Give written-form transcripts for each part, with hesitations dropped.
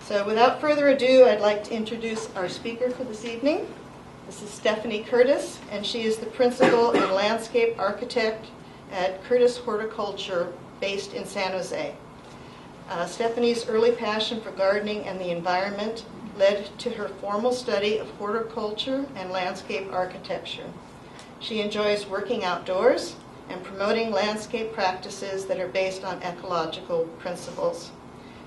So without further ado, I'd like to introduce our speaker for this evening. This is Stephanie Curtis, and she is the principal and landscape architect at Curtis Horticulture, based in San Jose. Stephanie's early passion for gardening and the environment led to her formal study of horticulture and landscape architecture. She enjoys working outdoors and promoting landscape practices that are based on ecological principles.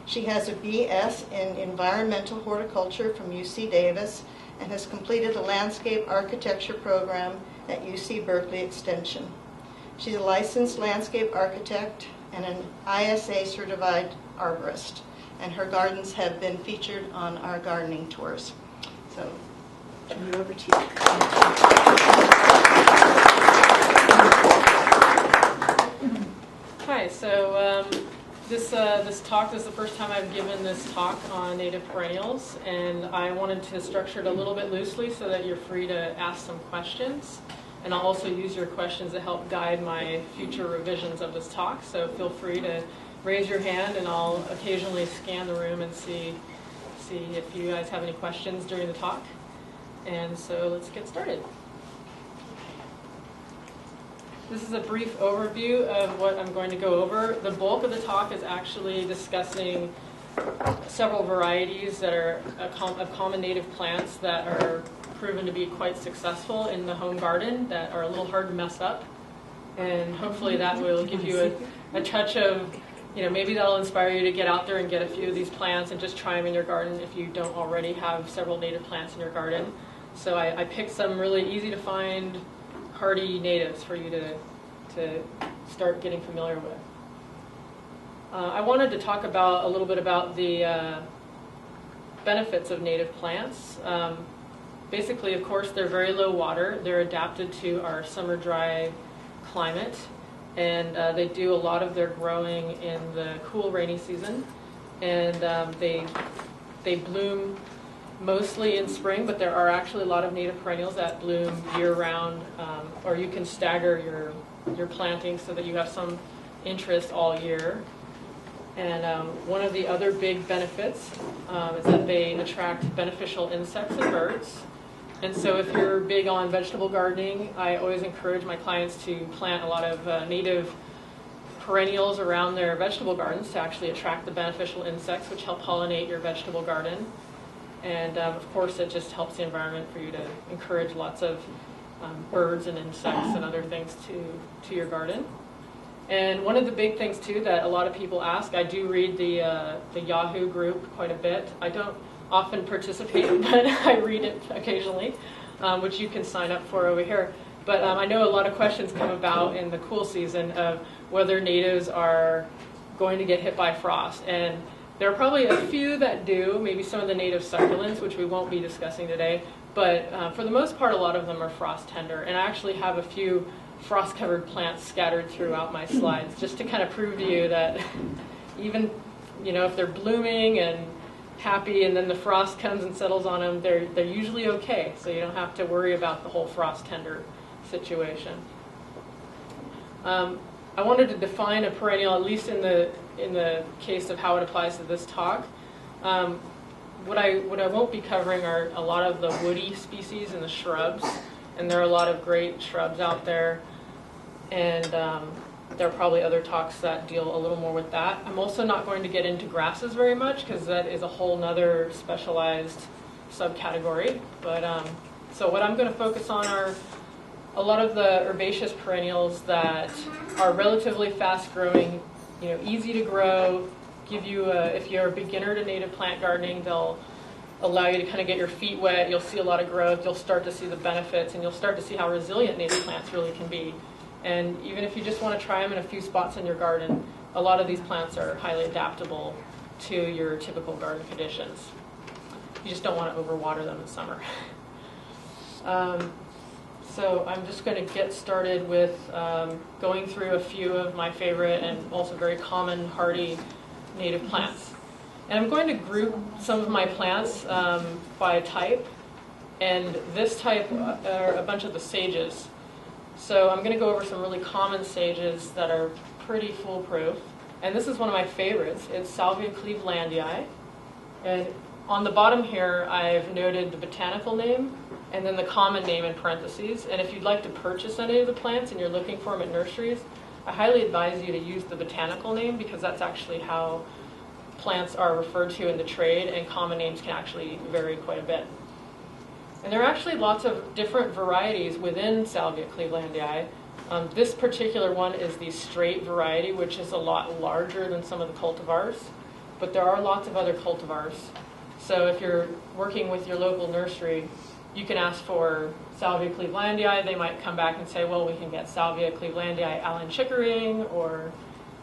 She has a BS in environmental horticulture from UC Davis and has completed a landscape architecture program at UC Berkeley Extension. She's a licensed landscape architect and an ISA certified arborist, and her gardens have been featured on our gardening tours. So, turn it over to you. Hi, so this talk is the first time I've given this talk on native perennials, and I wanted to structure it a little bit loosely so that you're free to ask some questions. And I'll also use your questions to help guide my future revisions of this talk, so feel free to raise your hand and I'll occasionally scan the room and see if you guys have any questions during the talk. And so let's get started. This is a brief overview of what I'm going to go over. The bulk of the talk is actually discussing several varieties that are of common native plants that are proven to be quite successful in the home garden that are a little hard to mess up. And hopefully that will give you a touch of, maybe that'll inspire you to get out there and get a few of these plants and just try them in your garden if you don't already have several native plants in your garden. So I picked some really easy to find hardy natives for you to start getting familiar with. I wanted to talk a little bit about the benefits of native plants. Basically, of course, they're very low water. They're adapted to our summer dry climate, and they do a lot of their growing in the cool rainy season. And they bloom mostly in spring, but there are actually a lot of native perennials that bloom year-round, or you can stagger your plantings so that you have some interest all year. And one of the other big benefits is that they attract beneficial insects and birds. And so if you're big on vegetable gardening, I always encourage my clients to plant a lot of native perennials around their vegetable gardens to actually attract the beneficial insects which help pollinate your vegetable garden. And of course it just helps the environment for you to encourage lots of birds and insects and other things to your garden. And one of the big things too that a lot of people ask, I do read the Yahoo group quite a bit. I don't often participate, but I read it occasionally, which you can sign up for over here. But I know a lot of questions come about in the cool season of whether natives are going to get hit by frost. And there are probably a few that do, maybe some of the native succulents, which we won't be discussing today. But for the most part, a lot of them are frost tender. And I actually have a few frost-covered plants scattered throughout my slides, just to kind of prove to you that even, if they're blooming and happy and then the frost comes and settles on them, they're usually okay. So you don't have to worry about the whole frost tender situation. I wanted to define a perennial, at least in the case of how it applies to this talk. What I won't be covering are a lot of the woody species and the shrubs, and there are a lot of great shrubs out there, and there are probably other talks that deal a little more with that. I'm also not going to get into grasses very much because that is a whole nother specialized subcategory. But so what I'm going to focus on are a lot of the herbaceous perennials that are relatively fast growing, easy to grow, give you if you're a beginner to native plant gardening, they'll allow you to kind of get your feet wet. You'll see a lot of growth. You'll start to see the benefits, and you'll start to see how resilient native plants really can be. And even if you just want to try them in a few spots in your garden, a lot of these plants are highly adaptable to your typical garden conditions. You just don't want to overwater them in summer. So I'm just going to get started with going through a few of my favorite and also very common hardy native plants. And I'm going to group some of my plants by type. And this type are a bunch of the sages. So I'm going to go over some really common sages that are pretty foolproof. And this is one of my favorites. It's Salvia clevelandii. And on the bottom here, I've noted the botanical name and then the common name in parentheses. And if you'd like to purchase any of the plants and you're looking for them at nurseries, I highly advise you to use the botanical name because that's actually how plants are referred to in the trade, and common names can actually vary quite a bit. And there are actually lots of different varieties within Salvia clevelandii. This particular one is the straight variety, which is a lot larger than some of the cultivars, but there are lots of other cultivars. So if you're working with your local nursery, you can ask for Salvia clevelandii. They might come back and say, well, we can get Salvia clevelandii Allen Chickering or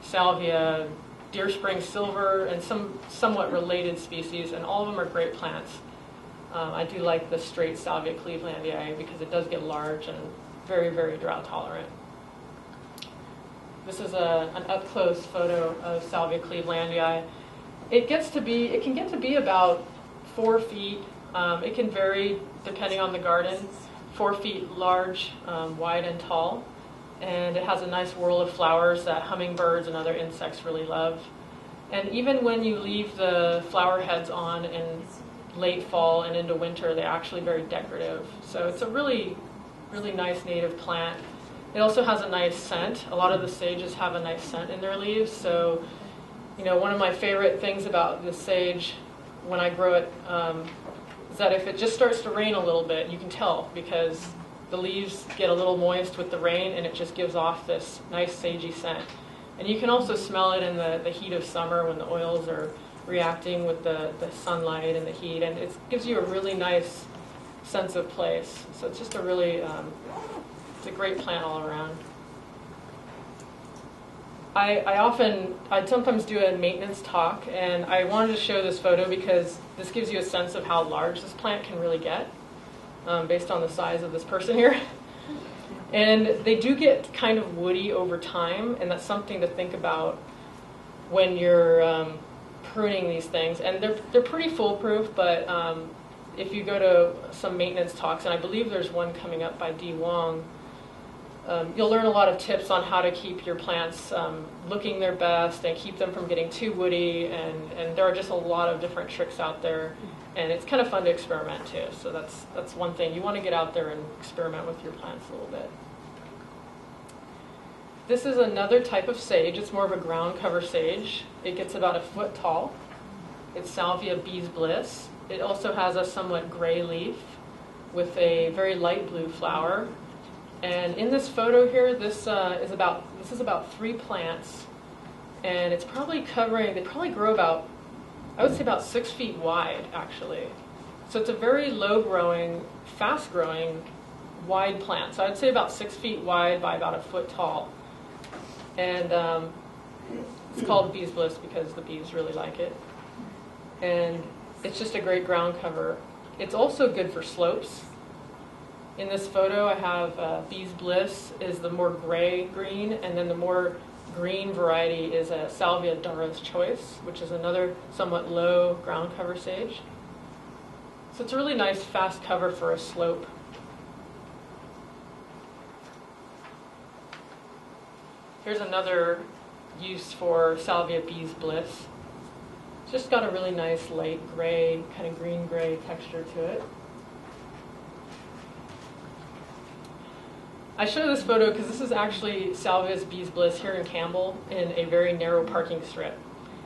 Salvia Deer Spring Silver and some somewhat related species, and all of them are great plants. I do like the straight Salvia clevelandii because it does get large and very, very drought tolerant. This is an up-close photo of Salvia clevelandii. It can get to be about 4 feet. It can vary depending on the garden. 4 feet large, wide and tall. And it has a nice whorl of flowers that hummingbirds and other insects really love. And even when you leave the flower heads on in late fall and into winter, they're actually very decorative. So it's a really, really nice native plant. It also has a nice scent. A lot of the sages have a nice scent in their leaves. So, one of my favorite things about the sage when I grow it is that if it just starts to rain a little bit, you can tell because the leaves get a little moist with the rain and it just gives off this nice sagey scent. And you can also smell it in the heat of summer when the oils are reacting with the sunlight and the heat, and it gives you a really nice sense of place. So it's just a really, it's a great plant all around. I'd sometimes do a maintenance talk, and I wanted to show this photo because this gives you a sense of how large this plant can really get, based on the size of this person here. And they do get kind of woody over time, and that's something to think about when you're pruning these things. And they're pretty foolproof, but if you go to some maintenance talks, and I believe there's one coming up by Dee Wong, you'll learn a lot of tips on how to keep your plants looking their best and keep them from getting too woody, and there are just a lot of different tricks out there, and it's kind of fun to experiment too. So that's one thing. You want to get out there and experiment with your plants a little bit. This is another type of sage. It's more of a ground cover sage. It gets about 1 foot tall. It's Salvia Bliss. It also has a somewhat gray leaf with a very light blue flower. And in this photo here, this is about 3 plants, and it's probably covering. They probably grow about, I would say, about 6 feet wide, actually. So it's a very low-growing, fast-growing, wide plant. So I'd say about 6 feet wide by about 1 foot tall. And it's called Bees Bliss because the bees really like it. And it's just a great ground cover. It's also good for slopes. In this photo, I have Bees Bliss is the more gray-green, and then the more green variety is a Salvia Dara's Choice, which is another somewhat low ground cover sage. So it's a really nice fast cover for a slope. Here's another use for Salvia Bees Bliss. It's just got a really nice light gray, kind of green-gray texture to it. I show this photo because this is actually Salvia's Bees Bliss here in Campbell in a very narrow parking strip.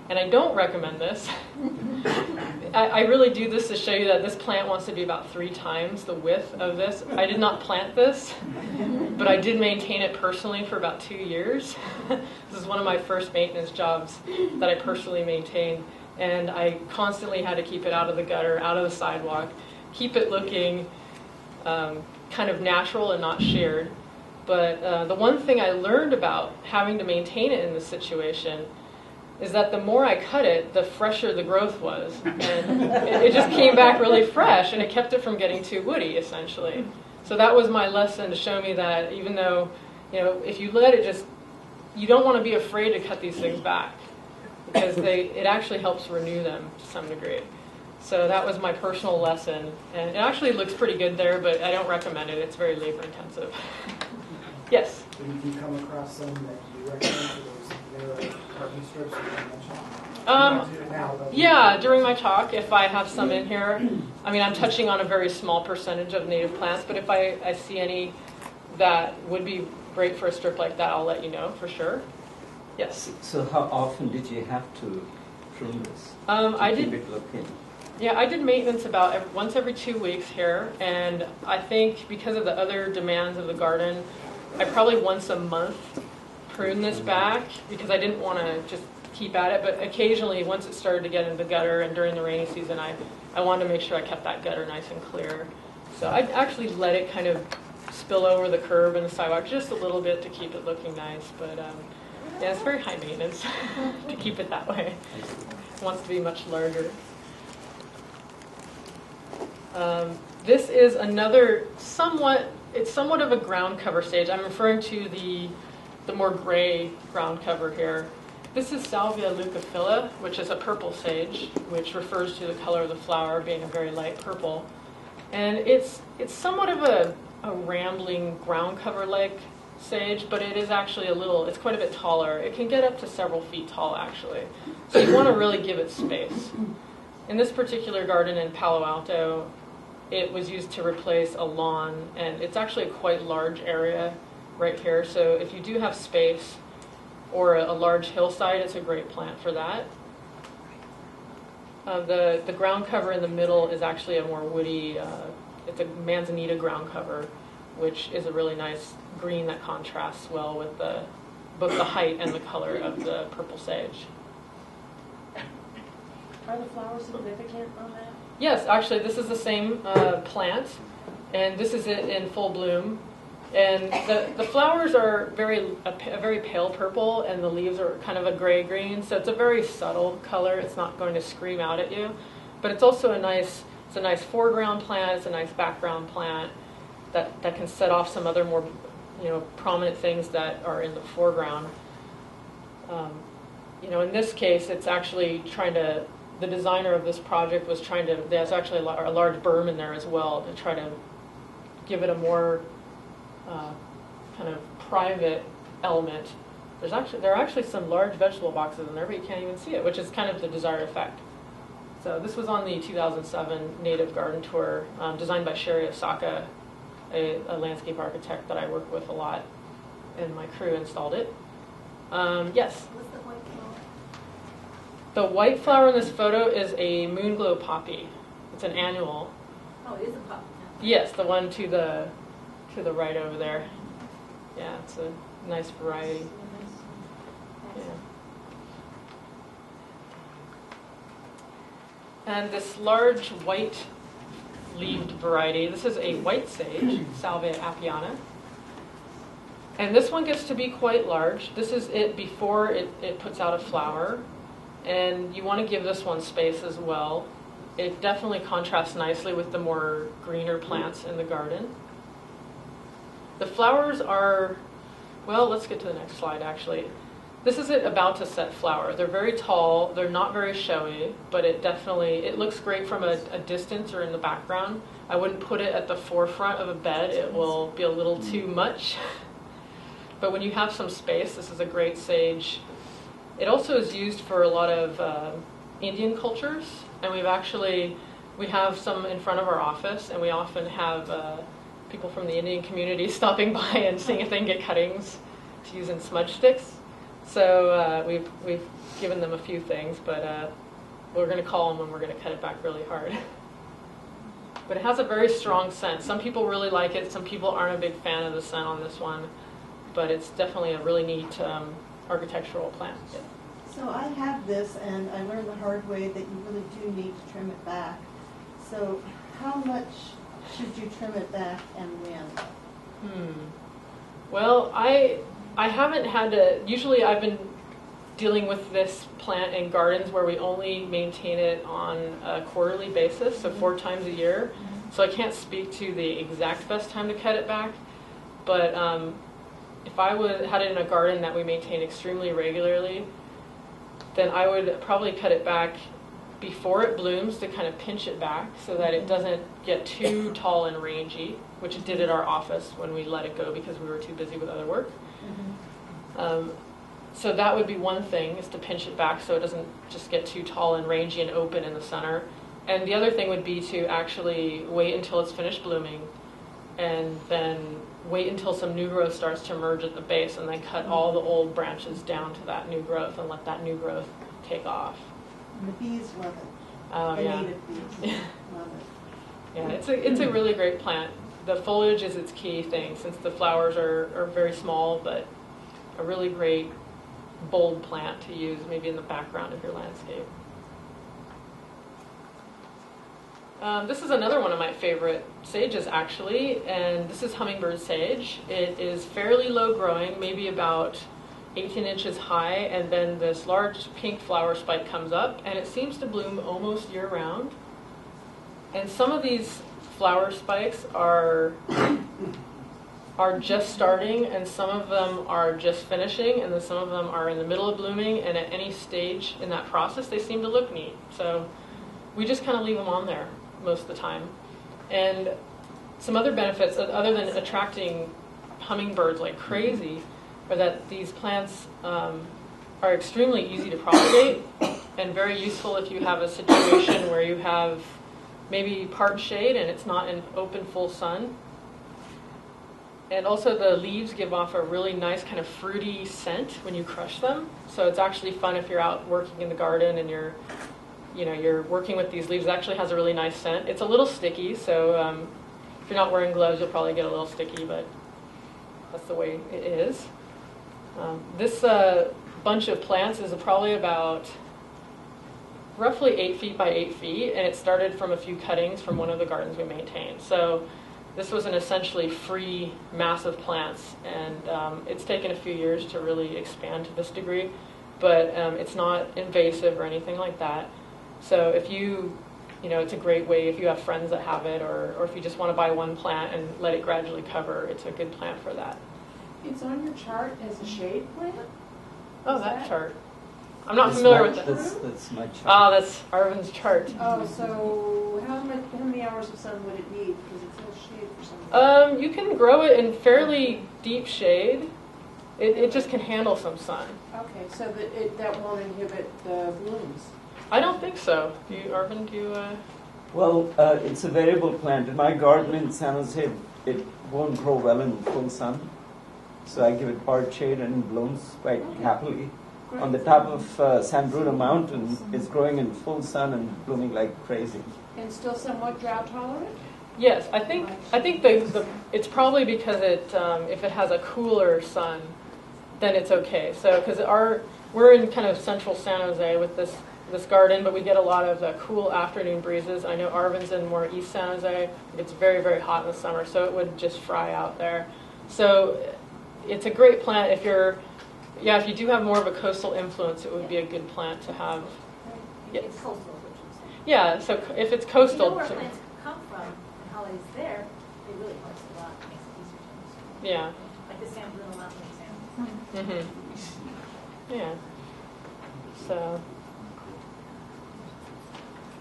And I don't recommend this. I really do this to show you that this plant wants to be about 3 times the width of this. I did not plant this, but I did maintain it personally for about 2 years. This is one of my first maintenance jobs that I personally maintained. And I constantly had to keep it out of the gutter, out of the sidewalk, keep it looking kind of natural and not shared. But the one thing I learned about having to maintain it in this situation is that the more I cut it, the fresher the growth was. And it just came back really fresh, and it kept it from getting too woody, essentially. So that was my lesson to show me that even though, if you let it just, you don't want to be afraid to cut these things back, because it actually helps renew them to some degree. So that was my personal lesson. And it actually looks pretty good there, but I don't recommend it. It's very labor intensive. Yes? Did you come across some that you recommend for those narrow parking strips that you mentioned? Yeah, during my talk, if I have some in here, I mean, I'm touching on a very small percentage of native plants, but if I see any that would be great for a strip like that, I'll let you know for sure. Yes? So how often did you have to prune this? I keep did. it looking? Yeah, I did maintenance about once every 2 weeks here, and I think because of the other demands of the garden, I probably once a month prune this back because I didn't want to just keep at it, but occasionally once it started to get into the gutter and during the rainy season, I wanted to make sure I kept that gutter nice and clear. So I actually let it kind of spill over the curb and the sidewalk just a little bit to keep it looking nice, but yeah, it's very high maintenance to keep it that way. It wants to be much larger. This is another somewhat of a ground cover sage. I'm referring to the more gray ground cover here. This is Salvia leucophylla, which is a purple sage, which refers to the color of the flower being a very light purple. And it's somewhat of a rambling ground cover like sage, but it is actually it's quite a bit taller. It can get up to several feet tall actually. So you want to really give it space. In this particular garden in Palo Alto, it was used to replace a lawn, and it's actually a quite large area right here. So if you do have space or a large hillside, it's a great plant for that. The ground cover in the middle is actually a more woody, it's a manzanita ground cover, which is a really nice green that contrasts well with both the height and the color of the purple sage. Are the flowers significant on that? Yes, actually, this is the same plant, and this is it in full bloom. And the flowers are a very pale purple, and the leaves are kind of a gray-green, so it's a very subtle color. It's not going to scream out at you, but it's also a nice foreground plant. It's a nice background plant that can set off some other more prominent things that are in the foreground. In this case, it's actually the designer of this project was there's actually a large berm in there as well to try to give it a more kind of private element. There are actually some large vegetable boxes in there, but you can't even see it, which is kind of the desired effect. So this was on the 2007 Native Garden Tour, designed by Sherry Osaka, a landscape architect that I work with a lot, and my crew installed it. Yes? What's the white flower? The white flower in this photo is a moonglow poppy. It's an annual. Oh, it is a poppy. Yes, the one to the right over there. Yeah, it's a nice variety. Yeah. And this large white-leaved variety, this is a white sage, Salvia apiana. And this one gets to be quite large. This is it before it puts out a flower. And you want to give this one space as well. It definitely contrasts nicely with the more greener plants in the garden. The flowers are, well, let's get to the next slide actually. This is it about to set flower. They're very tall, they're not very showy, but it looks great from a distance or in the background. I wouldn't put it at the forefront of a bed, it will be a little too much. But when you have some space, this is a great sage. It also is used for a lot of Indian cultures, and we have some in front of our office, and we often have people from the Indian community stopping by and seeing if they can get cuttings to use in smudge sticks. So we've given them a few things, but we're going to call them when we're going to cut it back really hard. But it has a very strong scent. Some people really like it. Some people aren't a big fan of the scent on this one, but it's definitely a really neat architectural plant. Yeah. So I have this, and I learned the hard way that you really do need to trim it back. So how much should you trim it back and when? Well, I haven't had to, usually I've been dealing with this plant in gardens where we only maintain it on a quarterly basis, so 4 times a year. So I can't speak to the exact best time to cut it back, but if I had it in a garden that we maintain extremely regularly, then I would probably cut it back before it blooms to kind of pinch it back so that it doesn't get too tall and rangy, which it did at our office when we let it go because we were too busy with other work. So that would be one thing, is to pinch it back so it doesn't just get too tall and rangy and open in the center. And the other thing would be to actually wait until it's finished blooming and then wait until some new growth starts to emerge at the base and then cut all the old branches down to that new growth and let that new growth take off. And the bees love it. Oh, The yeah. native bees love it. Yeah, it's a really great plant. The foliage is its key thing, since the flowers are very small, but a really great bold plant to use maybe in the background of your landscape. This is another one of my favorite sages, actually, and this is Hummingbird Sage. It is fairly low growing, maybe about 18 inches high, and then this large pink flower spike comes up, and it seems to bloom almost year-round. And some of these flower spikes are just starting, and some of them are just finishing, and then some of them are in the middle of blooming, and at any stage in that process they seem to look neat. So we just kind of leave them on there most of the time. And some other benefits, other than attracting hummingbirds like crazy, are that these plants are extremely easy to propagate and very useful if you have a situation where you have maybe part shade and it's not in open full sun. And also the leaves give off a really nice kind of fruity scent when you crush them. So it's actually fun if you're out working in the garden and you're working with these leaves. It actually has a really nice scent. It's a little sticky, so if you're not wearing gloves, you'll probably get a little sticky, but that's the way it is. This bunch of plants is probably about roughly 8 feet by 8 feet, and it started from a few cuttings from one of the gardens we maintain. So this was an essentially free mass of plants, and it's taken a few years to really expand to this degree, but it's not invasive or anything like that. So if it's a great way if you have friends that have it, or if you just want to buy one plant and let it gradually cover, it's a good plant for that. It's on your chart as a shade plant? Oh, Is that that- chart. I'm not familiar with that. That's my chart. Oh, that's Arvin's chart. Oh, so how many hours of sun would it need? Because it says shade for some reason. You can grow it in fairly deep shade. It just can handle some sun. Okay, so that won't inhibit the blooms. I don't think so. Arvin, do you? Well, it's a variable plant. In my garden in San Jose, it won't grow well in full sun. So I give it part shade and it blooms quite happily. On the top of San Bruno Mountain, it's growing in full sun and blooming like crazy. And still somewhat drought tolerant? Yes, I think it's probably because if it has a cooler sun, then it's okay. So because we're in kind of central San Jose with this garden, but we get a lot of cool afternoon breezes. I know Arvin's in more East San Jose. It's very, very hot in the summer, so it would just fry out there. So it's a great plant if you do have more of a coastal influence, it would be a good plant to have. Yes. It's coastal, which is saying. Yeah, so if it's You coastal. know where plants come from and how it's there, it really helps a lot, makes it easier to understand. Yeah. Like the San Bruno Mountain example. Yeah. So.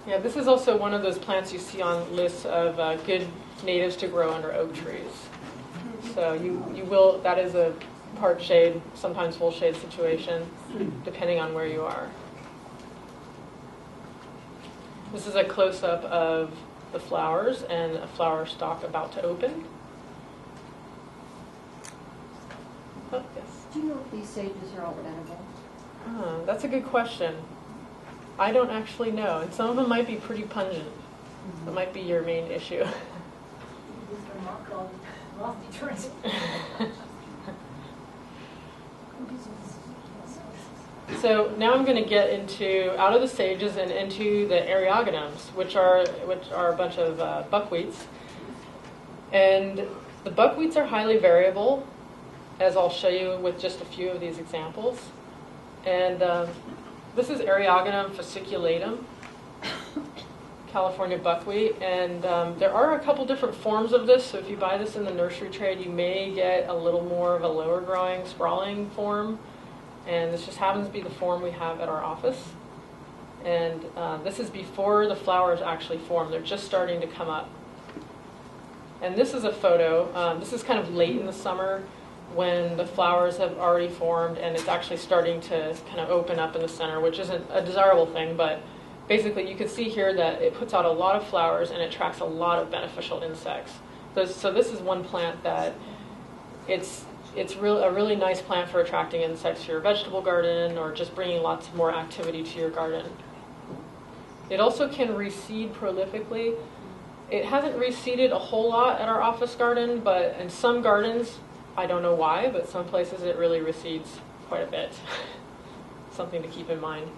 Yeah, this is also one of those plants you see on lists of good natives to grow under oak trees. So you will, that is a part shade, sometimes full shade situation, depending on where you are. This is a close-up of the flowers and a flower stalk about to open. Oh, yes. Do you know if these sages are all edible? That's a good question. I don't actually know, and some of them might be pretty pungent. That might be your main issue. These are not called lost deterrents. So now I'm going to get out of the sages and into the Eriogonums, which are a bunch of buckwheats. And the buckwheats are highly variable, as I'll show you with just a few of these examples. And this is Eriogonum fasciculatum, California buckwheat. And there are a couple different forms of this. So if you buy this in the nursery trade, you may get a little more of a lower growing, sprawling form. And this just happens to be the form we have at our office. And this is before the flowers actually form. They're just starting to come up. And this is a photo. This is kind of late in the summer. when the flowers have already formed and it's actually starting to kind of open up in the center, which isn't a desirable thing, but basically you can see here that it puts out a lot of flowers and it attracts a lot of beneficial insects. So this is one plant that it's a really nice plant for attracting insects to your vegetable garden or just bringing lots more activity to your garden. It also can reseed prolifically. It hasn't reseeded a whole lot at our office garden, but in some gardens, I don't know why, but some places it really reseeds quite a bit. Something to keep in mind.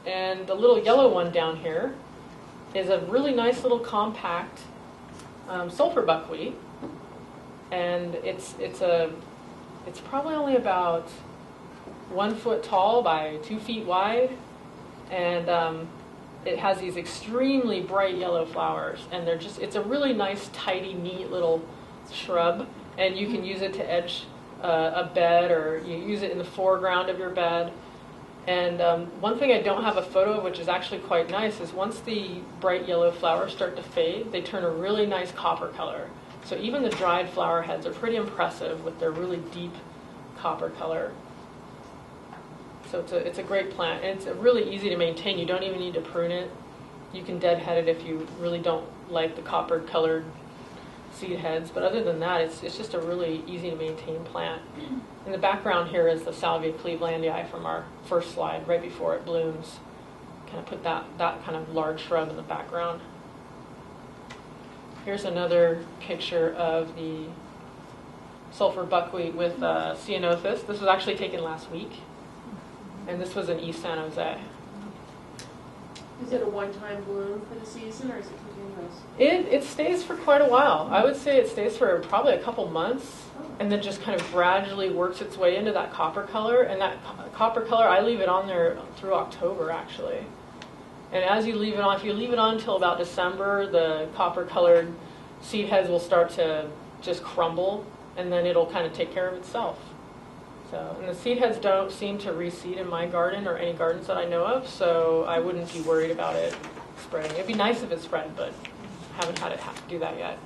And the little yellow one down here is a really nice little compact sulfur buckwheat. And it's probably only about 1 foot tall by 2 feet wide, and it has these extremely bright yellow flowers, and it's a really nice, tidy, neat little shrub, and you can use it to edge a bed, or you use it in the foreground of your bed. And one thing I don't have a photo of, which is actually quite nice, is once the bright yellow flowers start to fade, they turn a really nice copper color. So even the dried flower heads are pretty impressive with their really deep copper color. So it's a great plant, and it's really easy to maintain. You don't even need to prune it. You can deadhead it if you really don't like the copper-colored seed heads. But other than that, it's just a really easy to maintain plant. In the background here is the Salvia clevelandii from our first slide, right before it blooms. Kind of put that kind of large shrub in the background. Here's another picture of the sulfur buckwheat with ceanothus. This was actually taken last week, and this was in East San Jose. Is it a one-time bloom for the season, or is it continuous? It stays for quite a while. I would say it stays for probably a couple months, and then just kind of gradually works its way into that copper color. And that copper color, I leave it on there through October, actually. And as you leave it on, if you leave it on until about December, the copper-colored seed heads will start to just crumble, and then it'll kind of take care of itself. So, and the seed heads don't seem to reseed in my garden or any gardens that I know of, so I wouldn't be worried about it spreading. It'd be nice if it spread, but I haven't had it have to do that yet.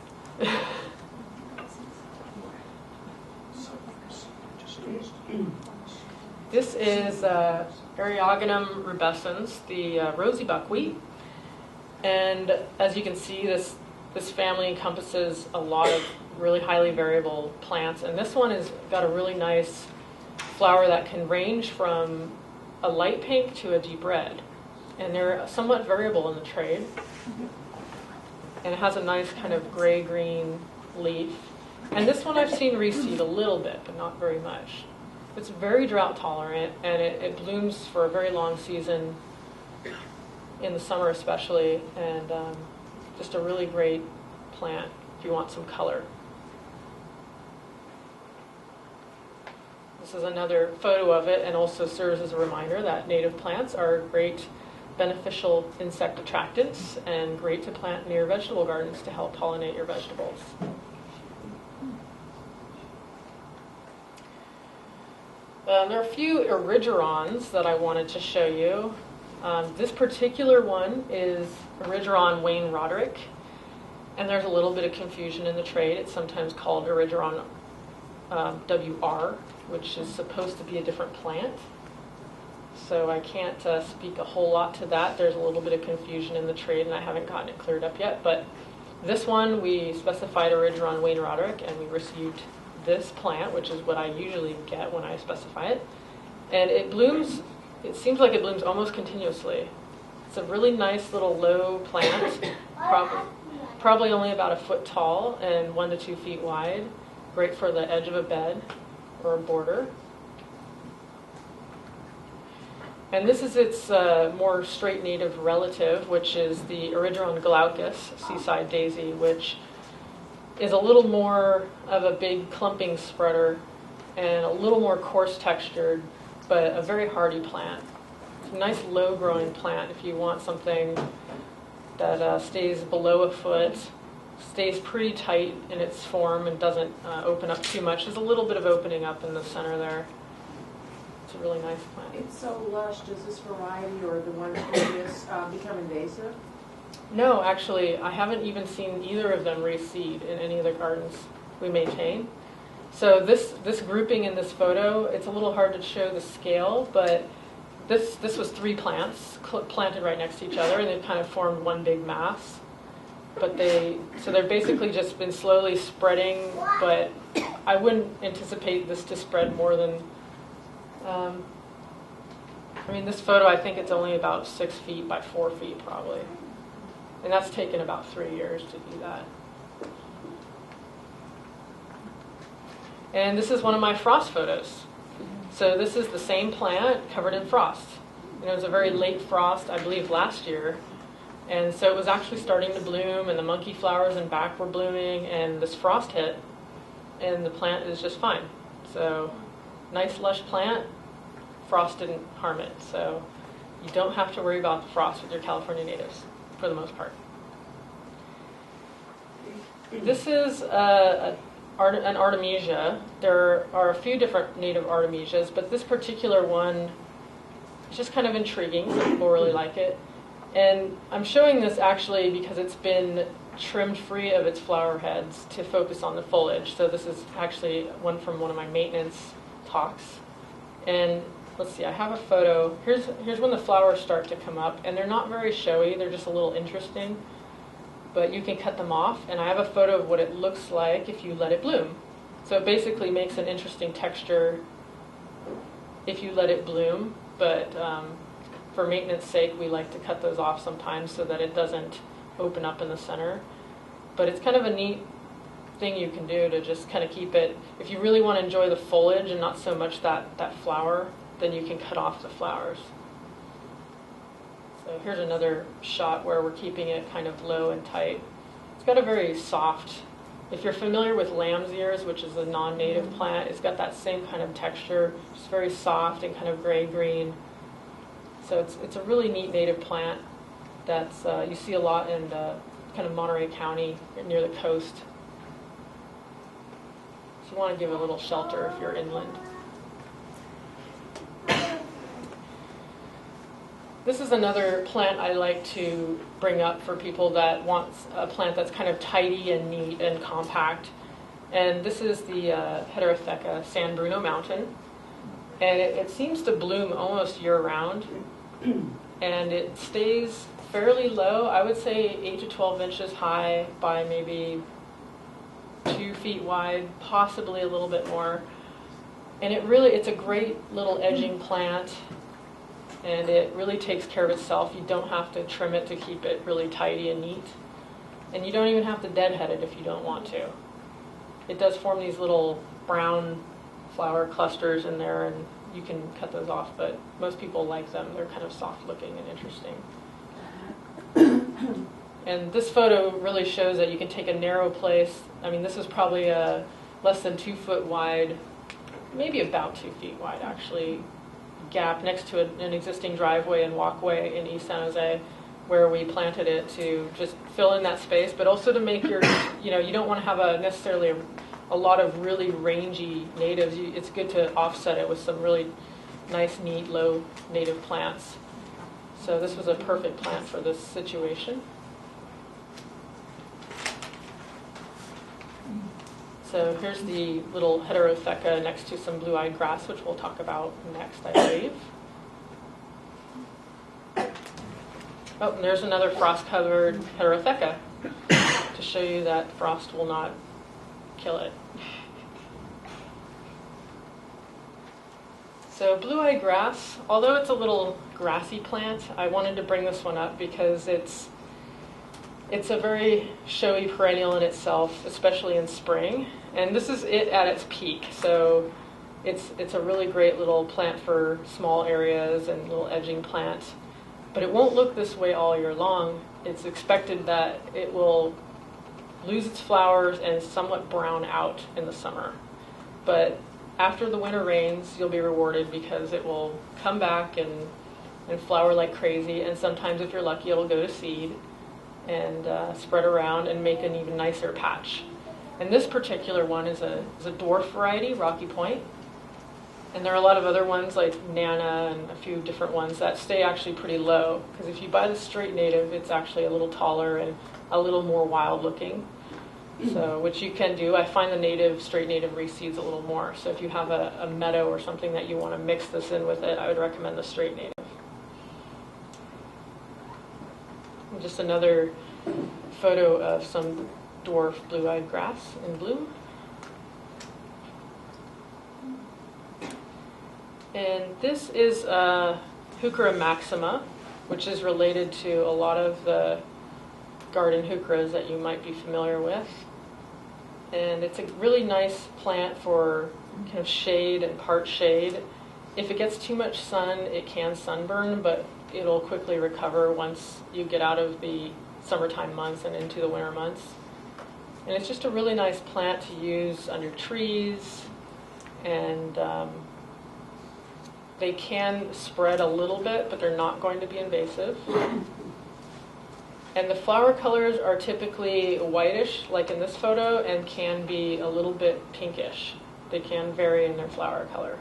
This is Eriogonum rubescens, the rosy buckwheat. And as you can see, this family encompasses a lot of really highly variable plants. And this one has got a really nice flower that can range from a light pink to a deep red. And they're somewhat variable in the trade. And it has a nice kind of gray-green leaf. And this one I've seen reseed a little bit, but not very much. It's very drought tolerant, and it blooms for a very long season, in the summer especially, and just a really great plant if you want some color. This is another photo of it, and also serves as a reminder that native plants are great beneficial insect attractants and great to plant near vegetable gardens to help pollinate your vegetables. There are a few Erigerons that I wanted to show you. This particular one is Erigeron Wayne Roderick, and there's a little bit of confusion in the trade. It's sometimes called Erigeron WR, which is supposed to be a different plant. So I can't speak a whole lot to that. There's a little bit of confusion in the trade, and I haven't gotten it cleared up yet. But this one, we specified Erigeron Wayne Roderick, and we received this plant, which is what I usually get when I specify it. And it blooms, it seems like it blooms almost continuously. It's a really nice little low plant, probably only about a foot tall and 1 to 2 feet wide. Great for the edge of a bed or a border. And this is its more straight native relative, which is the Erigeron glaucus, Seaside Daisy, which is a little more of a big clumping spreader and a little more coarse textured, but a very hardy plant. It's a nice low growing plant if you want something that stays below a foot, stays pretty tight in its form and doesn't open up too much. There's a little bit of opening up in the center there. It's a really nice plant. It's so lush. Does this variety or the one previous become invasive? No, actually, I haven't even seen either of them reseed in any of the gardens we maintain. So this grouping in this photo, it's a little hard to show the scale, but this was 3 plants planted right next to each other, and they've kind of formed one big mass. But they've basically just been slowly spreading, but I wouldn't anticipate this to spread more than, this photo, I think it's only about 6 feet by 4 feet probably. And that's taken about 3 years to do that. And this is one of my frost photos. So this is the same plant covered in frost. And it was a very late frost, I believe last year. And so it was actually starting to bloom, and the monkeyflowers in back were blooming, and this frost hit, and the plant is just fine. So nice lush plant, frost didn't harm it. So you don't have to worry about the frost with your California natives, for the most part. This is an artemisia. There are a few different native artemisias, but this particular one is just kind of intriguing. People really like it. And I'm showing this actually because it's been trimmed free of its flower heads to focus on the foliage. So this is actually one from one of my maintenance talks. And let's see, I have a photo. Here's when the flowers start to come up, and they're not very showy. They're just a little interesting. But you can cut them off, and I have a photo of what it looks like if you let it bloom. So it basically makes an interesting texture if you let it bloom, but for maintenance sake, we like to cut those off sometimes so that it doesn't open up in the center. But it's kind of a neat thing you can do to just kind of keep it. If you really want to enjoy the foliage and not so much that flower, then you can cut off the flowers. So here's another shot where we're keeping it kind of low and tight. It's got a very soft, if you're familiar with lamb's ears, which is a non-native plant, it's got that same kind of texture. It's very soft and kind of gray-green. So it's a really neat native plant that's you see a lot in kind of Monterey County near the coast. So you want to give a little shelter if you're inland. This is another plant I like to bring up for people that want a plant that's kind of tidy and neat and compact. And this is the Heterotheca San Bruno Mountain. And it seems to bloom almost year-round. And it stays fairly low. I would say 8 to 12 inches high by maybe 2 feet wide, possibly a little bit more. And it's a great little edging plant. And it really takes care of itself. You don't have to trim it to keep it really tidy and neat. And you don't even have to deadhead it if you don't want to. It does form these little brown flower clusters in there, and you can cut those off, but most people like them. They're kind of soft looking and interesting. And this photo really shows that you can take a narrow place. This is probably a less than 2 foot wide, maybe about 2 feet wide actually, gap next to an existing driveway and walkway in East San Jose, where we planted it to just fill in that space, but also to make your, you don't want to have necessarily a lot of really rangy natives. It's good to offset it with some really nice, neat, low native plants. So this was a perfect plant for this situation. So here's the little Heterotheca next to some blue-eyed grass, which we'll talk about next, I believe. Oh, and there's another frost-covered Heterotheca to show you that frost will not kill it. So blue-eyed grass, although it's a little grassy plant, I wanted to bring this one up because it's a very showy perennial in itself, especially in spring. And this is it at its peak. So it's a really great little plant for small areas and little edging plant. But it won't look this way all year long. It's expected that it will lose its flowers and somewhat brown out in the summer. But after the winter rains, you'll be rewarded because it will come back and flower like crazy. And sometimes, if you're lucky, it'll go to seed and spread around and make an even nicer patch. And this particular one is a dwarf variety, Rocky Point. And there are a lot of other ones like Nana and a few different ones that stay actually pretty low. Because if you buy the straight native, it's actually a little taller and a little more wild looking. So, which you can do. I find the straight native reseeds a little more. So if you have a meadow or something that you want to mix this in with it, I would recommend the straight native. And just another photo of some dwarf blue-eyed grass in bloom. And this is Heuchera maxima, which is related to a lot of the garden heucheras that you might be familiar with. And it's a really nice plant for kind of shade and part shade. If it gets too much sun, it can sunburn, but it'll quickly recover once you get out of the summertime months and into the winter months. And it's just a really nice plant to use under trees, and they can spread a little bit, but they're not going to be invasive. And the flower colors are typically whitish, like in this photo, and can be a little bit pinkish. They can vary in their flower color.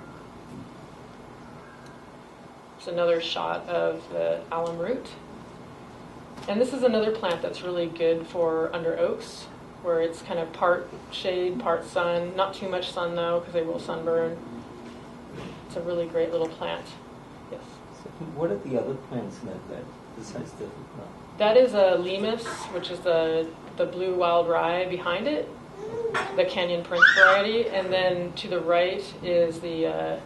Here's another shot of the Alumroot. And this is another plant that's really good for under oaks, where it's kind of part shade, part sun. Not too much sun, though, because they will sunburn. It's a really great little plant. Yes? So what are the other plants in that besides the... That is a limus, which is the blue wild rye behind it, the Canyon Prince variety. And then to the right is the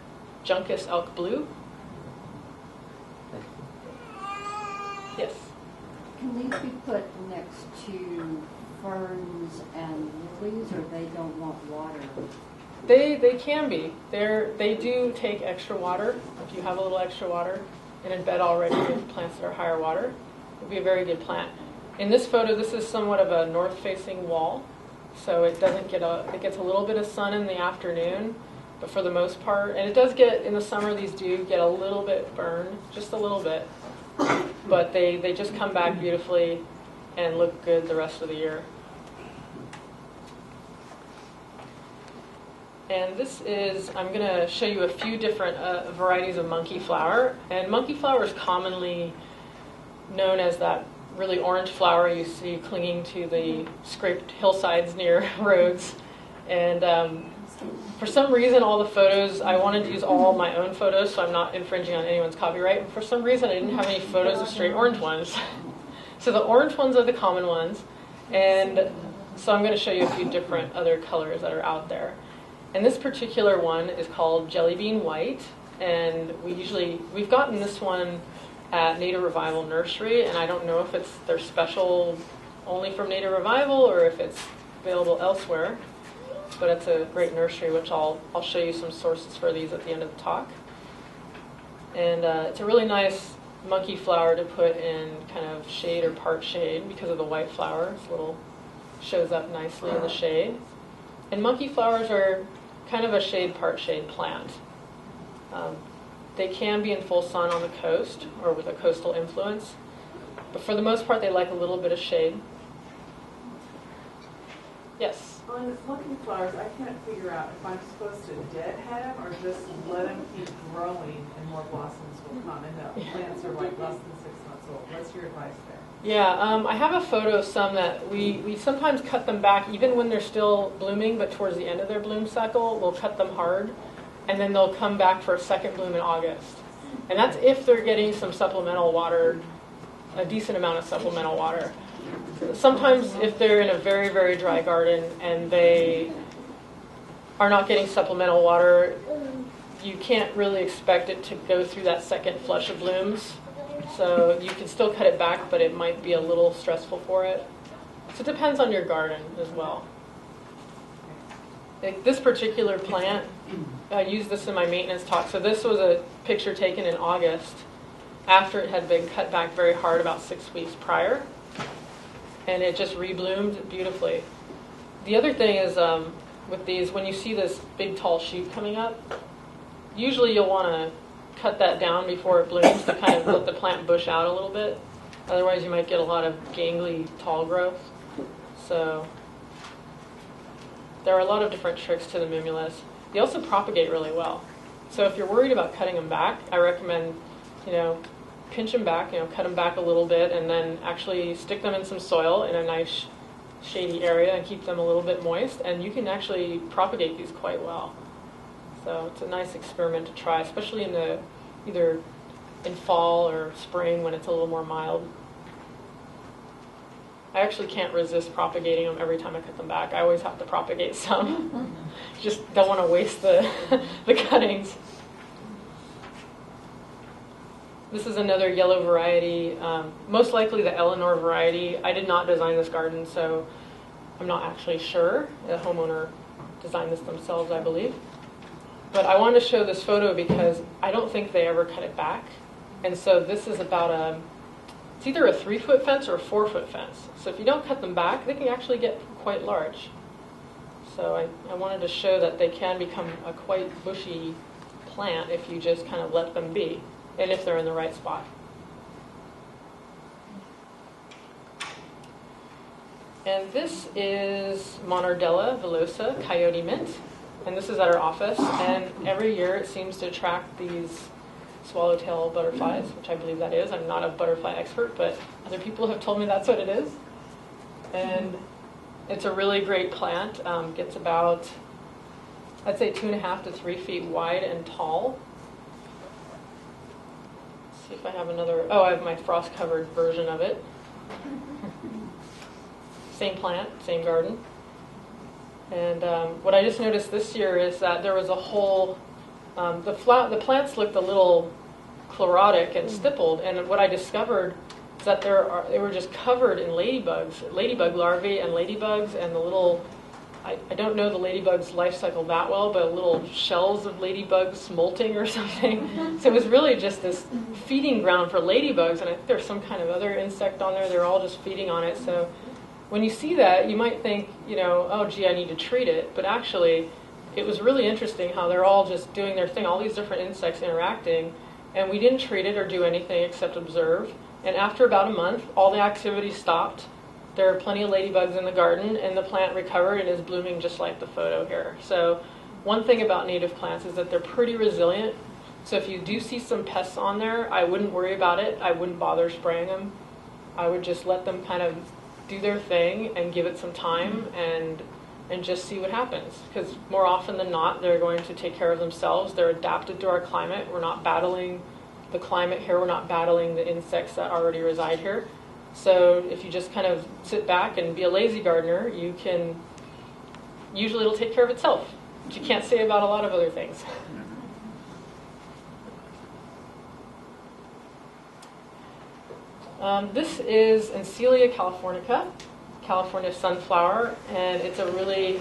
Juncus elk blue. Yes? Can these be put next to ferns and lilies, or they don't want water? They can be. They do take extra water. If you have a little extra water and in bed already with plants that are higher water, it would be a very good plant. In this photo, this is somewhat of a north-facing wall, so it doesn't get it gets a little bit of sun in the afternoon, but for the most part, and it does get, in the summer, these do get a little bit burned, just a little bit, but they just come back beautifully and look good the rest of the year. And this is, I'm going to show you a few different varieties of monkeyflower. And monkeyflower is commonly known as that really orange flower you see clinging to the scraped hillsides near roads. And for some reason, all the photos, I wanted to use all my own photos, so I'm not infringing on anyone's copyright. And for some reason, I didn't have any photos of straight orange ones. So the orange ones are the common ones. And so I'm going to show you a few different other colors that are out there. And this particular one is called Jelly Bean White. And we've gotten this one at Native Revival Nursery, and I don't know if it's their special only from Native Revival or if it's available elsewhere. But it's a great nursery, which I'll show you some sources for these at the end of the talk. And it's a really nice monkey flower to put in kind of shade or part shade because of the white flower. Shows up nicely in the shade. And monkey flowers are kind of a shade part shade plant. They can be in full sun on the coast or with a coastal influence, but for the most part they like a little bit of shade. Yes? On monkey flowers, I can't figure out if I'm supposed to deadhead them or just let them keep growing and more blossoms will come. And the plants are like less than 6 months old. What's your advice there? Yeah, I have a photo of some that we sometimes cut them back even when they're still blooming, but towards the end of their bloom cycle, we'll cut them hard, and then they'll come back for a second bloom in August. And that's if they're getting some supplemental water, a decent amount of supplemental water. Sometimes if they're in a very, very dry garden and they are not getting supplemental water, you can't really expect it to go through that second flush of blooms. So you can still cut it back, but it might be a little stressful for it. So it depends on your garden as well. Like this particular plant, I used this in my maintenance talk. So this was a picture taken in August after it had been cut back very hard about 6 weeks prior. And it just rebloomed beautifully. The other thing is with these, when you see this big tall shoot coming up, usually you'll want to cut that down before it blooms to kind of let the plant bush out a little bit. Otherwise you might get a lot of gangly tall growth. So there are a lot of different tricks to the Mimulus. They also propagate really well. So if you're worried about cutting them back, I recommend, pinch them back, cut them back a little bit, and then actually stick them in some soil in a nice shady area and keep them a little bit moist, and you can actually propagate these quite well. So it's a nice experiment to try, especially in the either in fall or spring when it's a little more mild. I actually can't resist propagating them every time I cut them back. I always have to propagate some. Just don't want to waste the cuttings. This is another yellow variety, most likely the Eleanor variety. I did not design this garden, so I'm not actually sure. The homeowner designed this themselves, I believe. But I wanted to show this photo because I don't think they ever cut it back. And so this is about it's either a 3-foot fence or a 4-foot fence. So if you don't cut them back, they can actually get quite large. So I wanted to show that they can become a quite bushy plant if you just kind of let them be, and if they're in the right spot. And this is Monardella villosa, Coyote Mint. And this is at our office. And every year it seems to attract these swallowtail butterflies, which I believe that is. I'm not a butterfly expert, but other people have told me that's what it is. And it's a really great plant. Gets about, I'd say 2.5 to 3 feet wide and tall. Let's see if I have another. Oh, I have my frost-covered version of it. Same plant, same garden. And what I just noticed this year is that there was a whole, the plants looked a little chlorotic and stippled, and what I discovered is that they were just covered in ladybugs, ladybug larvae and ladybugs, and the little, I don't know the ladybug's life cycle that well, but little shells of ladybugs molting or something. So it was really just this feeding ground for ladybugs, and I think there's some kind of other insect on there. They're all just feeding on it. So when you see that, you might think, oh, gee, I need to treat it. But actually, it was really interesting how they're all just doing their thing, all these different insects interacting, and we didn't treat it or do anything except observe. And after about a month, all the activity stopped. There are plenty of ladybugs in the garden, and the plant recovered and is blooming just like the photo here. So one thing about native plants is that they're pretty resilient. So if you do see some pests on there, I wouldn't worry about it. I wouldn't bother spraying them. I would just let them kind of do their thing and give it some time and just see what happens. Because more often than not, they're going to take care of themselves. They're adapted to our climate. We're not battling the climate here. We're not battling the insects that already reside here. So if you just kind of sit back and be a lazy gardener, you can, usually it'll take care of itself, which you can't say about a lot of other things. This is Encelia californica, California sunflower, and it's a really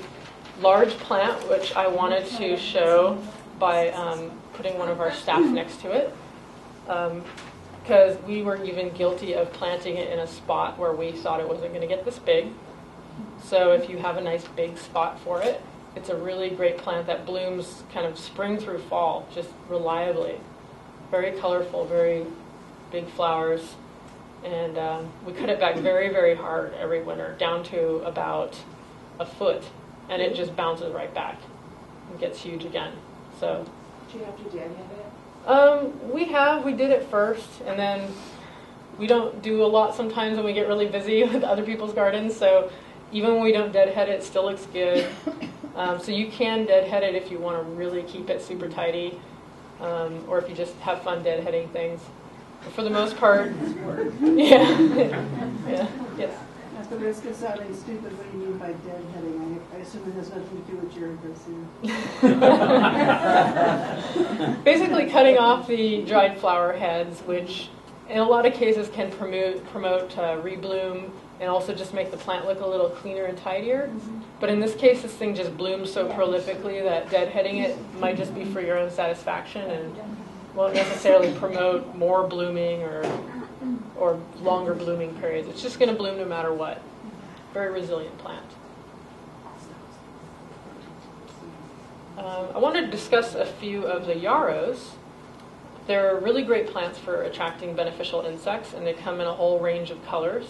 large plant which I wanted to show by putting one of our staff next to it, because we were even guilty of planting it in a spot where we thought it wasn't going to get this big. So if you have a nice big spot for it, it's a really great plant that blooms kind of spring through fall, just reliably. Very colorful, very big flowers. And we cut it back very, very hard every winter, down to about a foot, and it just bounces right back and gets huge again. So, Do you have to deadhead it? we did it first, and then we don't do a lot sometimes when we get really busy with other people's gardens. So even when we don't deadhead it, it still looks good. So you can deadhead it if you want to really keep it super tidy, or if you just have fun deadheading things. For the most part, yeah, yes. At the risk of sounding stupid, what do you mean by deadheading? I assume it has nothing to do with your aggressive. Basically cutting off the dried flower heads, which in a lot of cases can promote rebloom and also just make the plant look a little cleaner and tidier. Mm-hmm. But in this case, this thing just blooms so prolifically that deadheading it might just be for your own satisfaction and won't necessarily promote more blooming or longer blooming periods. It's just going to bloom no matter what. Very resilient plant. I wanted to discuss a few of the yarrows. They're really great plants for attracting beneficial insects, and they come in a whole range of colors.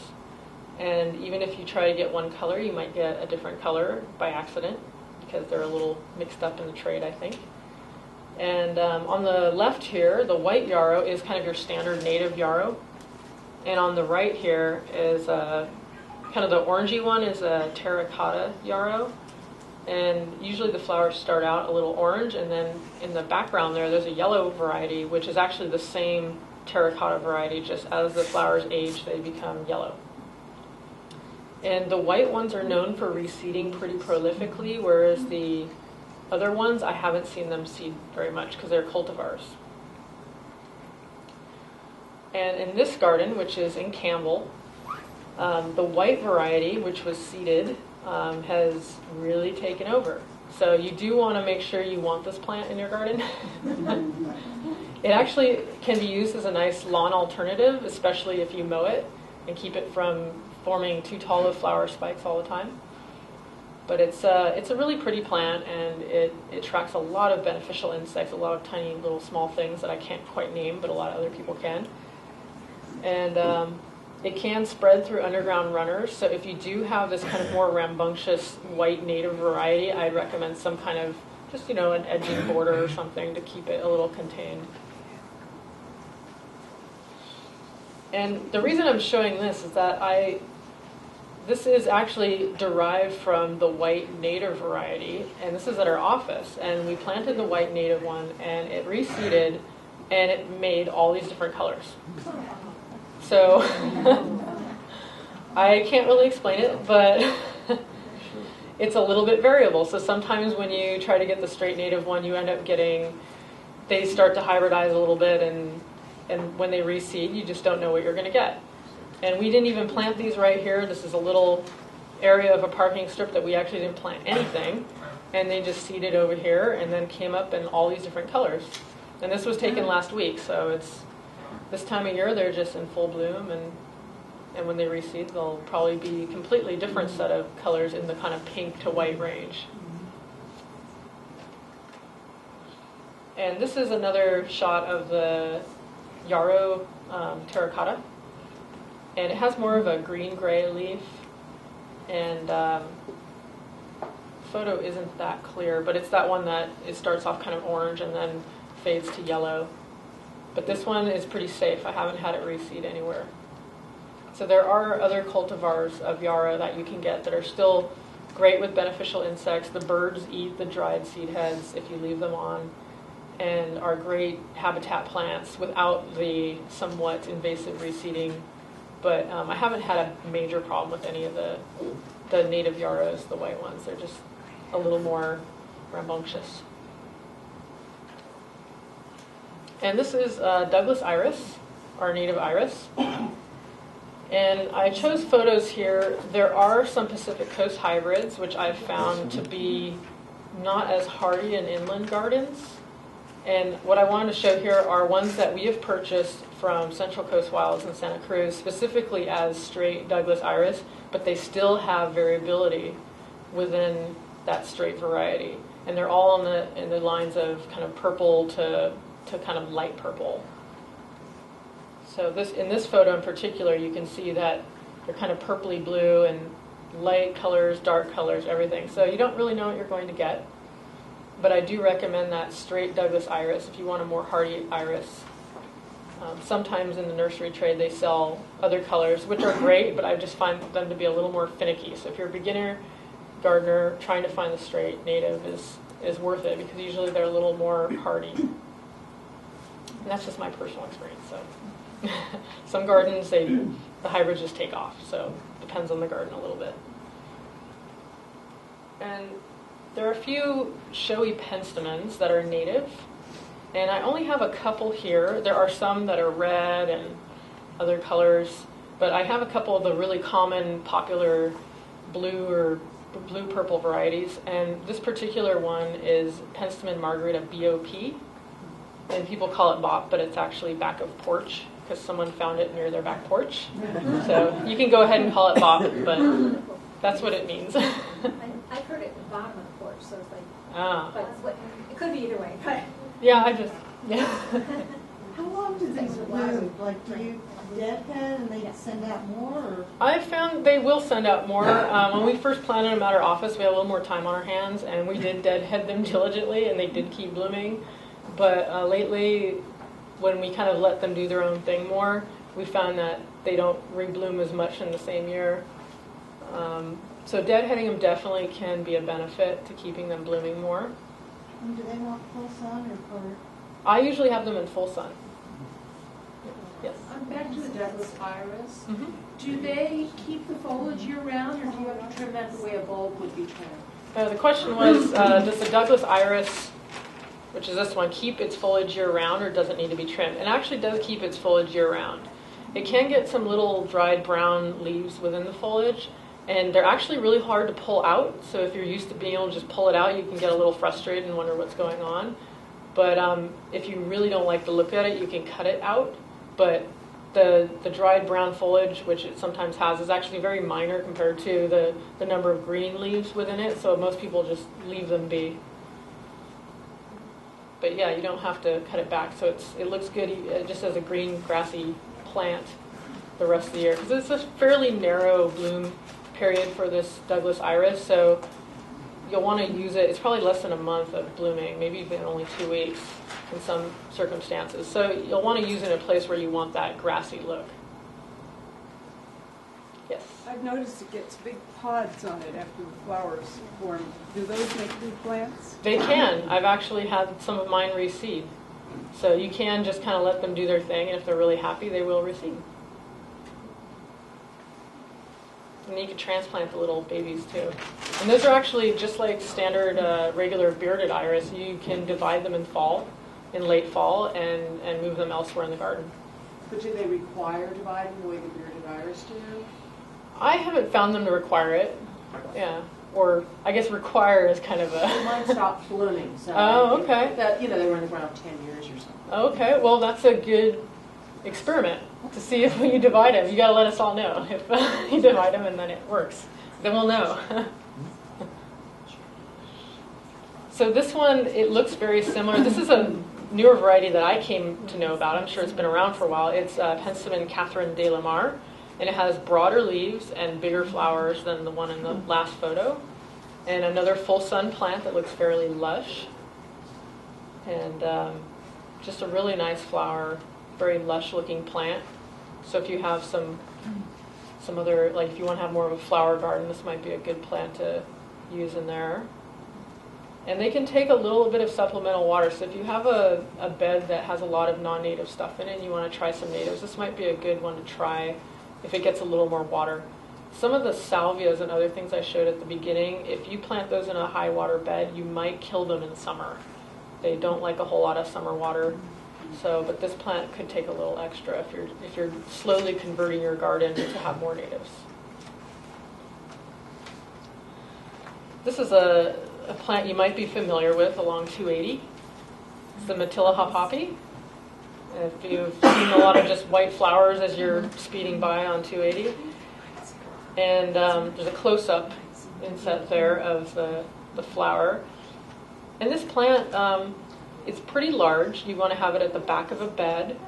And even if you try to get one color, you might get a different color by accident because they're a little mixed up in the trade, I think. And on the left here, the white yarrow is kind of your standard native yarrow. And on the right here is kind of the orangey one is a Terra-Cotta yarrow. And usually the flowers start out a little orange, and then in the background there's a yellow variety, which is actually the same Terra-Cotta variety, just as the flowers age, they become yellow. And the white ones are known for reseeding pretty prolifically, whereas the other ones, I haven't seen them seed very much because they're cultivars. And in this garden, which is in Campbell, the white variety, which was seeded, has really taken over. So you do want to make sure you want this plant in your garden. It actually can be used as a nice lawn alternative, especially if you mow it and keep it from forming too tall of flower spikes all the time. But it's a really pretty plant, and it attracts a lot of beneficial insects, a lot of tiny little small things that I can't quite name, but a lot of other people can. And it can spread through underground runners, so if you do have this kind of more rambunctious white native variety, I'd recommend some kind of, just, an edging border or something to keep it a little contained. And the reason I'm showing this is that this is actually derived from the white native variety, and this is at our office, and we planted the white native one, and it reseeded, and it made all these different colors. So I can't really explain it, but it's a little bit variable. So sometimes when you try to get the straight native one, you end up getting, they start to hybridize a little bit, and when they reseed, you just don't know what you're going to get. And we didn't even plant these right here. This is a little area of a parking strip that we actually didn't plant anything. And they just seeded over here and then came up in all these different colors. And this was taken last week, so it's this time of year they're just in full bloom, and when they reseed, they'll probably be a completely different set of colors in the kind of pink to white range. And this is another shot of the yarrow Terra-Cotta. And it has more of a green-gray leaf, and photo isn't that clear, but it's that one that it starts off kind of orange and then fades to yellow. But this one is pretty safe. I haven't had it reseed anywhere. So there are other cultivars of yarrow that you can get that are still great with beneficial insects. The birds eat the dried seed heads if you leave them on, and are great habitat plants without the somewhat invasive reseeding. But I haven't had a major problem with any of the native yarrows, the white ones. They're just a little more rambunctious. And this is Douglas iris, our native iris. And I chose photos here. There are some Pacific Coast hybrids, which I've found to be not as hardy in inland gardens. And what I wanted to show here are ones that we have purchased from Central Coast Wilds in Santa Cruz, specifically as straight Douglas iris, but they still have variability within that straight variety. And they're all in the lines of kind of purple to kind of light purple. So in this photo in particular, you can see that they're kind of purpley blue and light colors, dark colors, everything. So you don't really know what you're going to get. But I do recommend that straight Douglas iris if you want a more hardy iris. Sometimes in the nursery trade they sell other colors, which are great, but I just find them to be a little more finicky. So if you're a beginner gardener, trying to find the straight native is worth it, because usually they're a little more hardy. And that's just my personal experience. So some gardens, the hybrids just take off. So it depends on the garden a little bit. And there are a few showy penstemons that are native, and I only have a couple here. There are some that are red and other colors, but I have a couple of the really common, popular blue or blue-purple varieties, and this particular one is Penstemon Margarita BOP, and people call it BOP, but it's actually back of porch, because someone found it near their back porch. So you can go ahead and call it BOP, but that's what it means. I've heard it at the bottom of the porch, so it's like, but it could be either way. But Yeah. How long do these bloom? Like, do you deadhead and they send out more? Or? I found they will send out more. When we first planted them at our office, we had a little more time on our hands, and we did deadhead them diligently, and they did keep blooming. But lately, when we kind of let them do their own thing more, we found that they don't rebloom as much in the same year. So deadheading them definitely can be a benefit to keeping them blooming more. And do they want full sun or part? I usually have them in full sun. Yes. Back to the Douglas iris. Mm-hmm. Do they keep the foliage year-round, or do you have to trim that the way a bulb would be trimmed? The question was, does the Douglas iris, which is this one, keep its foliage year-round, or does it need to be trimmed? It actually does keep its foliage year-round. It can get some little dried brown leaves within the foliage, and they're actually really hard to pull out. So if you're used to being able to just pull it out, you can get a little frustrated and wonder what's going on. But if you really don't like the look at it, you can cut it out. But the dried brown foliage, which it sometimes has, is actually very minor compared to the number of green leaves within it. So most people just leave them be. But yeah, you don't have to cut it back. So it looks good just as a green grassy plant the rest of the year. Because it's a fairly narrow bloom period for this Douglas iris. So you'll want to use it. It's probably less than a month of blooming, maybe even only 2 weeks in some circumstances. So you'll want to use it in a place where you want that grassy look. Yes? I've noticed it gets big pods on it after the flowers form. Do those make new plants? They can. I've actually had some of mine reseed. So you can just kind of let them do their thing, and if they're really happy, they will reseed. And you can transplant the little babies too. And those are actually just like standard regular bearded iris. You can divide them in late fall, and move them elsewhere in the garden. But do they require dividing the way the bearded iris do? I haven't found them to require it. Yeah. Or I guess require is kind of a... Mine stopped blooming. So Oh, okay. They were in the ground 10 years or something. Okay, well that's a good experiment to see if when you divide them. You got to let us all know if you divide them and then it works. Then we'll know. So this one, it looks very similar. This is a newer variety that I came to know about. I'm sure it's been around for a while. It's Penstemon Catherine de la Mar, and it has broader leaves and bigger flowers than the one in the last photo. And another full sun plant that looks fairly lush. And just a really nice flower, very lush looking plant. So if you have some other, like if you want to have more of a flower garden, this might be a good plant to use in there. And they can take a little bit of supplemental water. So if you have a bed that has a lot of non-native stuff in it and you want to try some natives, this might be a good one to try if it gets a little more water. Some of the salvias and other things I showed at the beginning, if you plant those in a high water bed, you might kill them in summer. They don't like a whole lot of summer water. So, but this plant could take a little extra if you're slowly converting your garden to have more natives. This is a plant you might be familiar with along 280. It's the Matillaha poppy. If you've seen a lot of just white flowers as you're speeding by on 280. And there's a close-up inset there of the flower. And this plant, it's pretty large. You want to have it at the back of a bed.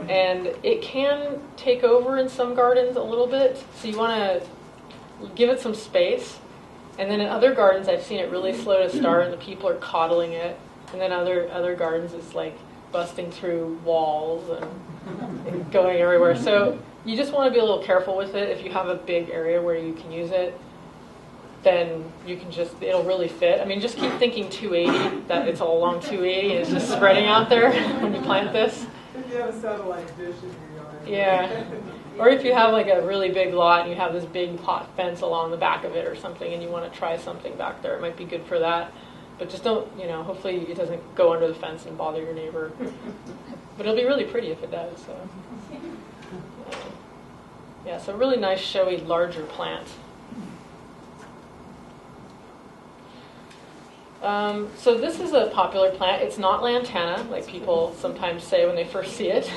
And it can take over in some gardens a little bit. So you want to give it some space. And then in other gardens, I've seen it really slow to start, and the people are coddling it. And then other gardens, it's like busting through walls and going everywhere. So you just want to be a little careful with it. If you have a big area where you can use it, then you can it'll really fit. I mean, just keep thinking 280, that it's all along 280 and it's just spreading out there when you plant this. If you have a satellite dish in your yard. Yeah. Or if you have like a really big lot and you have this big hot fence along the back of it or something and you want to try something back there, it might be good for that. But just don't, hopefully it doesn't go under the fence and bother your neighbor. But it'll be really pretty if it does. So. Yeah, so really nice, showy, larger plant. So this is a popular plant. It's not lantana, like people sometimes say when they first see it.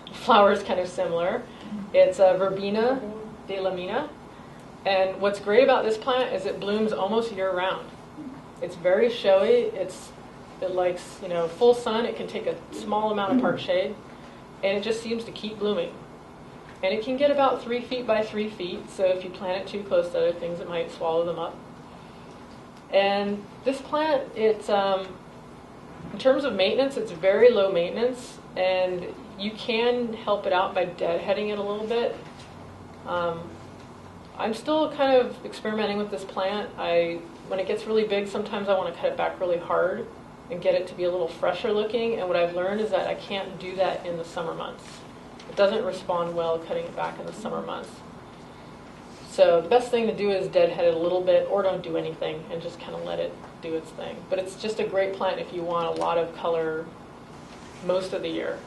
The flower is kind of similar. It's a Verbena de la Mina. And what's great about this plant is it blooms almost year-round. It's very showy. It likes, full sun. It can take a small amount of part shade. And it just seems to keep blooming. And it can get about 3 feet by 3 feet. So if you plant it too close to other things, it might swallow them up. And this plant, it's in terms of maintenance, it's very low maintenance, and you can help it out by deadheading it a little bit. I'm still kind of experimenting with this plant. When it gets really big, sometimes I want to cut it back really hard and get it to be a little fresher looking. And what I've learned is that I can't do that in the summer months. It doesn't respond well cutting it back in the summer months. So the best thing to do is deadhead it a little bit, or don't do anything and just kind of let it do its thing. But it's just a great plant if you want a lot of color most of the year.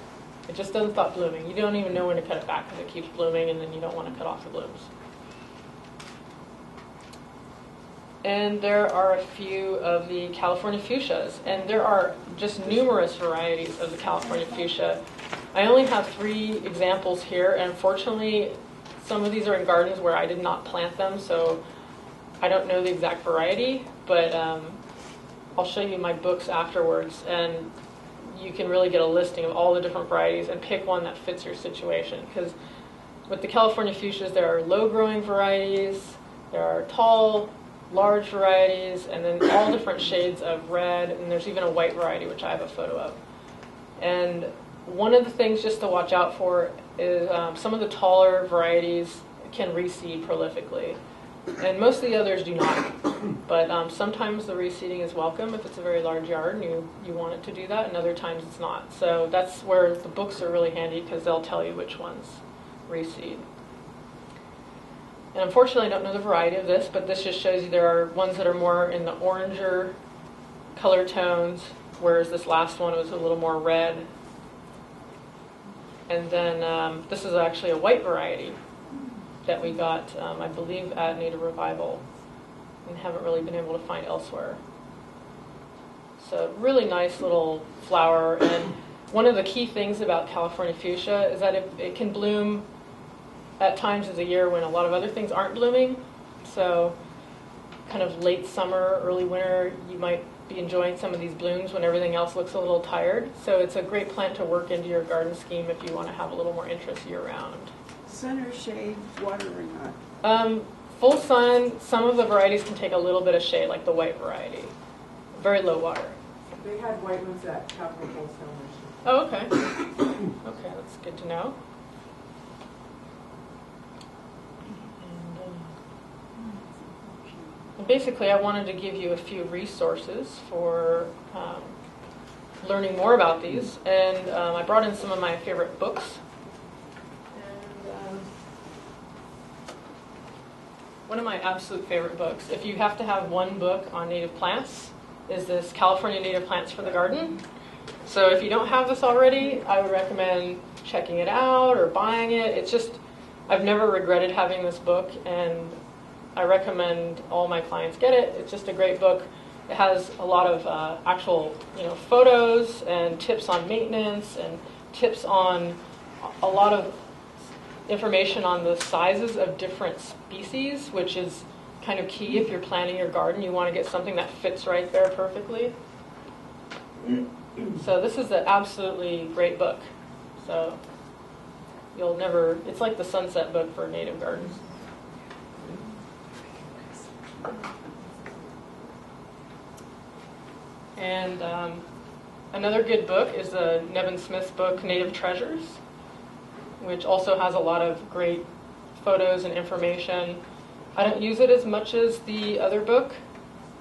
It just doesn't stop blooming. You don't even know when to cut it back because it keeps blooming, and then you don't want to cut off the blooms. And there are a few of the California fuchsias, and there are just numerous varieties of the California fuchsia. I only have 3 examples here, and unfortunately some of these are in gardens where I did not plant them, so I don't know the exact variety, but I'll show you my books afterwards, and you can really get a listing of all the different varieties and pick one that fits your situation. Because with the California fuchsias, there are low-growing varieties, there are tall, large varieties, and then all different shades of red, and there's even a white variety, which I have a photo of. And one of the things just to watch out for is some of the taller varieties can reseed prolifically, and most of the others do not. But sometimes the reseeding is welcome if it's a very large yard and you want it to do that, and other times it's not. So that's where the books are really handy, because they'll tell you which ones reseed. And unfortunately I don't know the variety of this, but this just shows you there are ones that are more in the oranger color tones, whereas this last one was a little more red. And then this is actually a white variety that we got, I believe, at Native Revival, and haven't really been able to find elsewhere. So really nice little flower. And one of the key things about California fuchsia is that it can bloom at times of the year when a lot of other things aren't blooming. So kind of late summer, early winter, you might be enjoying some of these blooms when everything else looks a little tired. So it's a great plant to work into your garden scheme if you want to have a little more interest year-round. Sun or shade, water or not? Full sun. Some of the varieties can take a little bit of shade, like the white variety. Very low water. They had white ones at Capital Bowl Celebration. Oh, okay. Okay, that's good to know. And basically, I wanted to give you a few resources for learning more about these, and I brought in some of my favorite books. And one of my absolute favorite books, if you have to have one book on native plants, is this California Native Plants for the Garden. So if you don't have this already, I would recommend checking it out or buying it. It's just, I've never regretted having this book, and I recommend all my clients get it. It's just a great book. It has a lot of actual, photos and tips on maintenance and tips on a lot of information on the sizes of different species, which is kind of key if you're planting your garden. You want to get something that fits right there perfectly. So this is an absolutely great book. So you'll never, it's like the sunset book for native gardens. And another good book is Nevin Smith's book, Native Treasures, which also has a lot of great photos and information. I don't use it as much as the other book,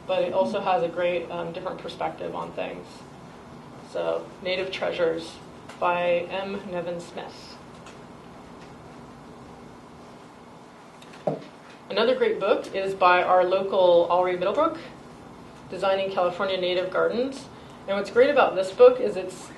but it also has a great different perspective on things. So, Native Treasures by M. Nevin Smith. Another great book is by our local Alry Middlebrook, Designing California Native Gardens. And what's great about this book is it's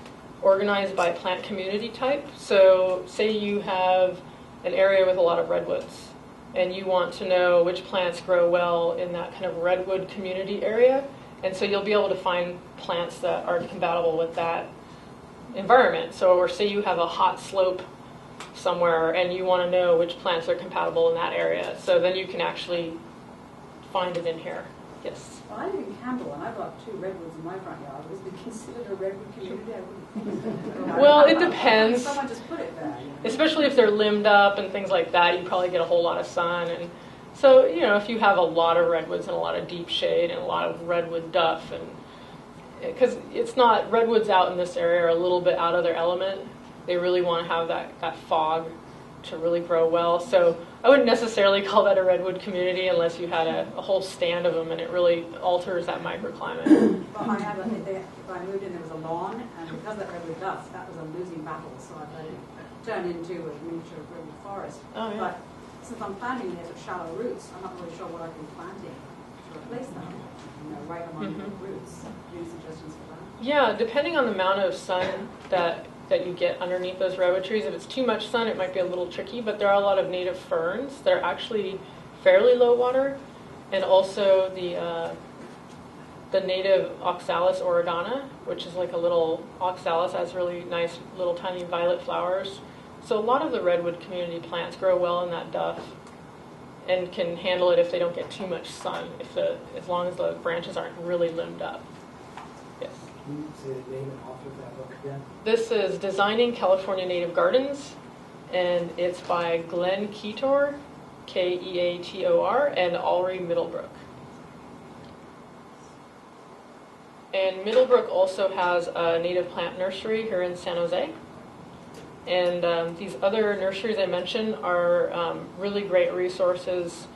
organized by plant community type. So say you have an area with a lot of redwoods, and you want to know which plants grow well in that kind of redwood community area. And so you'll be able to find plants that are compatible with that environment. So, or say you have a hot slope somewhere and you want to know which plants are compatible in that area. So then you can actually find it in here. Yes? Well, I live in Campbell, and I've got 2 redwoods in my front yard. Is it considered a redwood community? I wouldn't think so. Well, it depends. Someone just put it there. Especially if they're limbed up and things like that, you probably get a whole lot of sun. And so, if you have a lot of redwoods and a lot of deep shade and a lot of redwood duff, and because it's not, redwoods out in this area are a little bit out of their element. They really want to have that fog to really grow well. So I wouldn't necessarily call that a redwood community unless you had a whole stand of them, and it really alters that microclimate. Well, I have if I moved in, there was a lawn, and because of that redwood dust, that was a losing battle, so I let it turn into a miniature redwood forest. Oh, yeah. But since I'm planting these with shallow roots, I'm not really sure what I've been planting to replace them, right among the roots. Any suggestions for that? Yeah, depending on the amount of sun that you get underneath those redwood trees. If it's too much sun, it might be a little tricky, but there are a lot of native ferns that are actually fairly low water, and also the native Oxalis oregana, which is like a little oxalis, has really nice little tiny violet flowers. So a lot of the redwood community plants grow well in that duff and can handle it if they don't get too much sun, as long as the branches aren't really limbed up. Yes. Can you say the name and author of that book again? This is Designing California Native Gardens, and it's by Glenn Keator, Keator, and Alri Middlebrook. And Middlebrook also has a native plant nursery here in San Jose. And these other nurseries I mentioned are really great resources.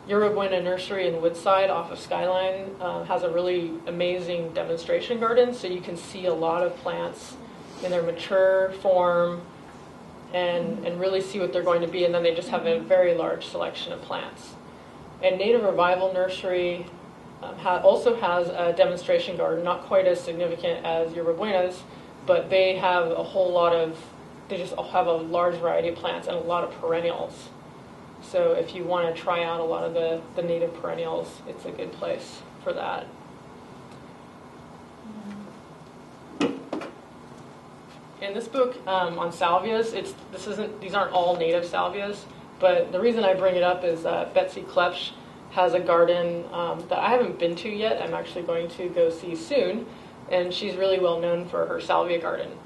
Yerba Buena Nursery in Woodside off of Skyline has a really amazing demonstration garden, so you can see a lot of plants in their mature form and really see what they're going to be, and then they just have a very large selection of plants. And Native Revival Nursery also has a demonstration garden, not quite as significant as Yerba Buena's, but they have they just have a large variety of plants and a lot of perennials. So if you want to try out a lot of the native perennials, it's a good place for that. In this book on salvias, these aren't all native salvias, but the reason I bring it up is Betsy Klepsch has a garden that I haven't been to yet. I'm actually going to go see soon, and she's really well known for her salvia garden.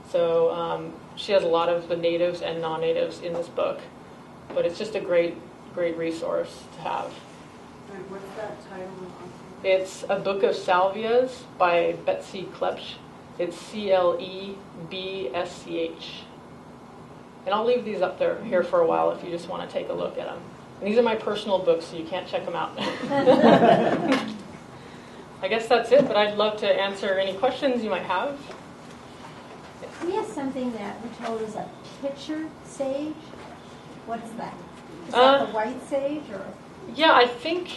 So she has a lot of the natives and non-natives in this book, but it's just a great resource to have. And what's that title? It's A Book of Salvias by Betsy Klepsch. It's Clebschh. And I'll leave these up here for a while if you just want to take a look at them. And these are my personal books, so you can't check them out. I guess that's it, but I'd love to answer any questions you might have. We have something that we're told is a pitcher sage. What's that? Is that the white sage, or? Yeah, I think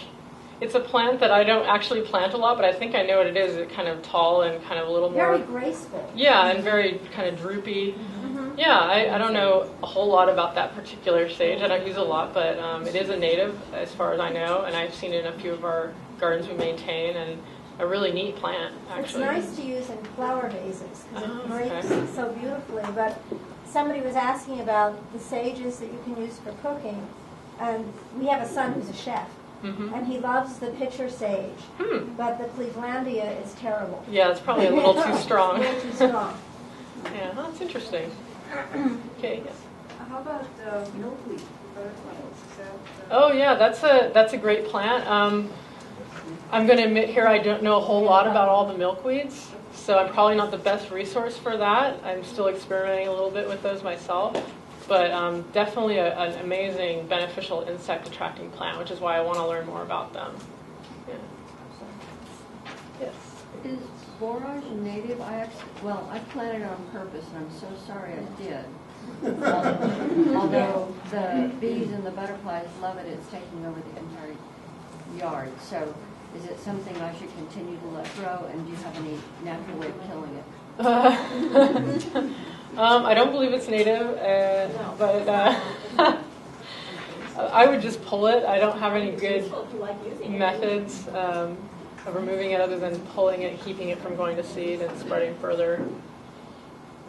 it's a plant that I don't actually plant a lot, but I think I know what it is. It's kind of tall and kind of a little more... Very graceful. Yeah, and very kind of droopy. Mm-hmm. Yeah, I don't know a whole lot about that particular sage. I don't use a lot, but it is a native as far as I know, and I've seen it in a few of our gardens we maintain, and a really neat plant, actually. It's nice to use in flower vases because it drapes so beautifully. But somebody was asking about the sages that you can use for cooking, and we have a son who's a chef, and he loves the pitcher sage, but the clevelandii is terrible. Yeah, it's probably a little too strong. Way too strong. Yeah, that's interesting. Okay. Yes. How about milkweed? Oh yeah, that's a great plant. I'm going to admit here I don't know a whole lot about all the milkweeds, so I'm probably not the best resource for that. I'm still experimenting a little bit with those myself, but definitely an amazing beneficial insect attracting plant, which is why I want to learn more about them. Yeah. Yes. Is borage native? I planted it on purpose, and I'm so sorry I did. Although the bees and the butterflies love it, it's taking over the entire yard. So is it something I should continue to let grow, and do you have any natural way of killing it? I don't believe it's native, but I would just pull it. I don't have any good methods of removing it other than pulling it and keeping it from going to seed and spreading further.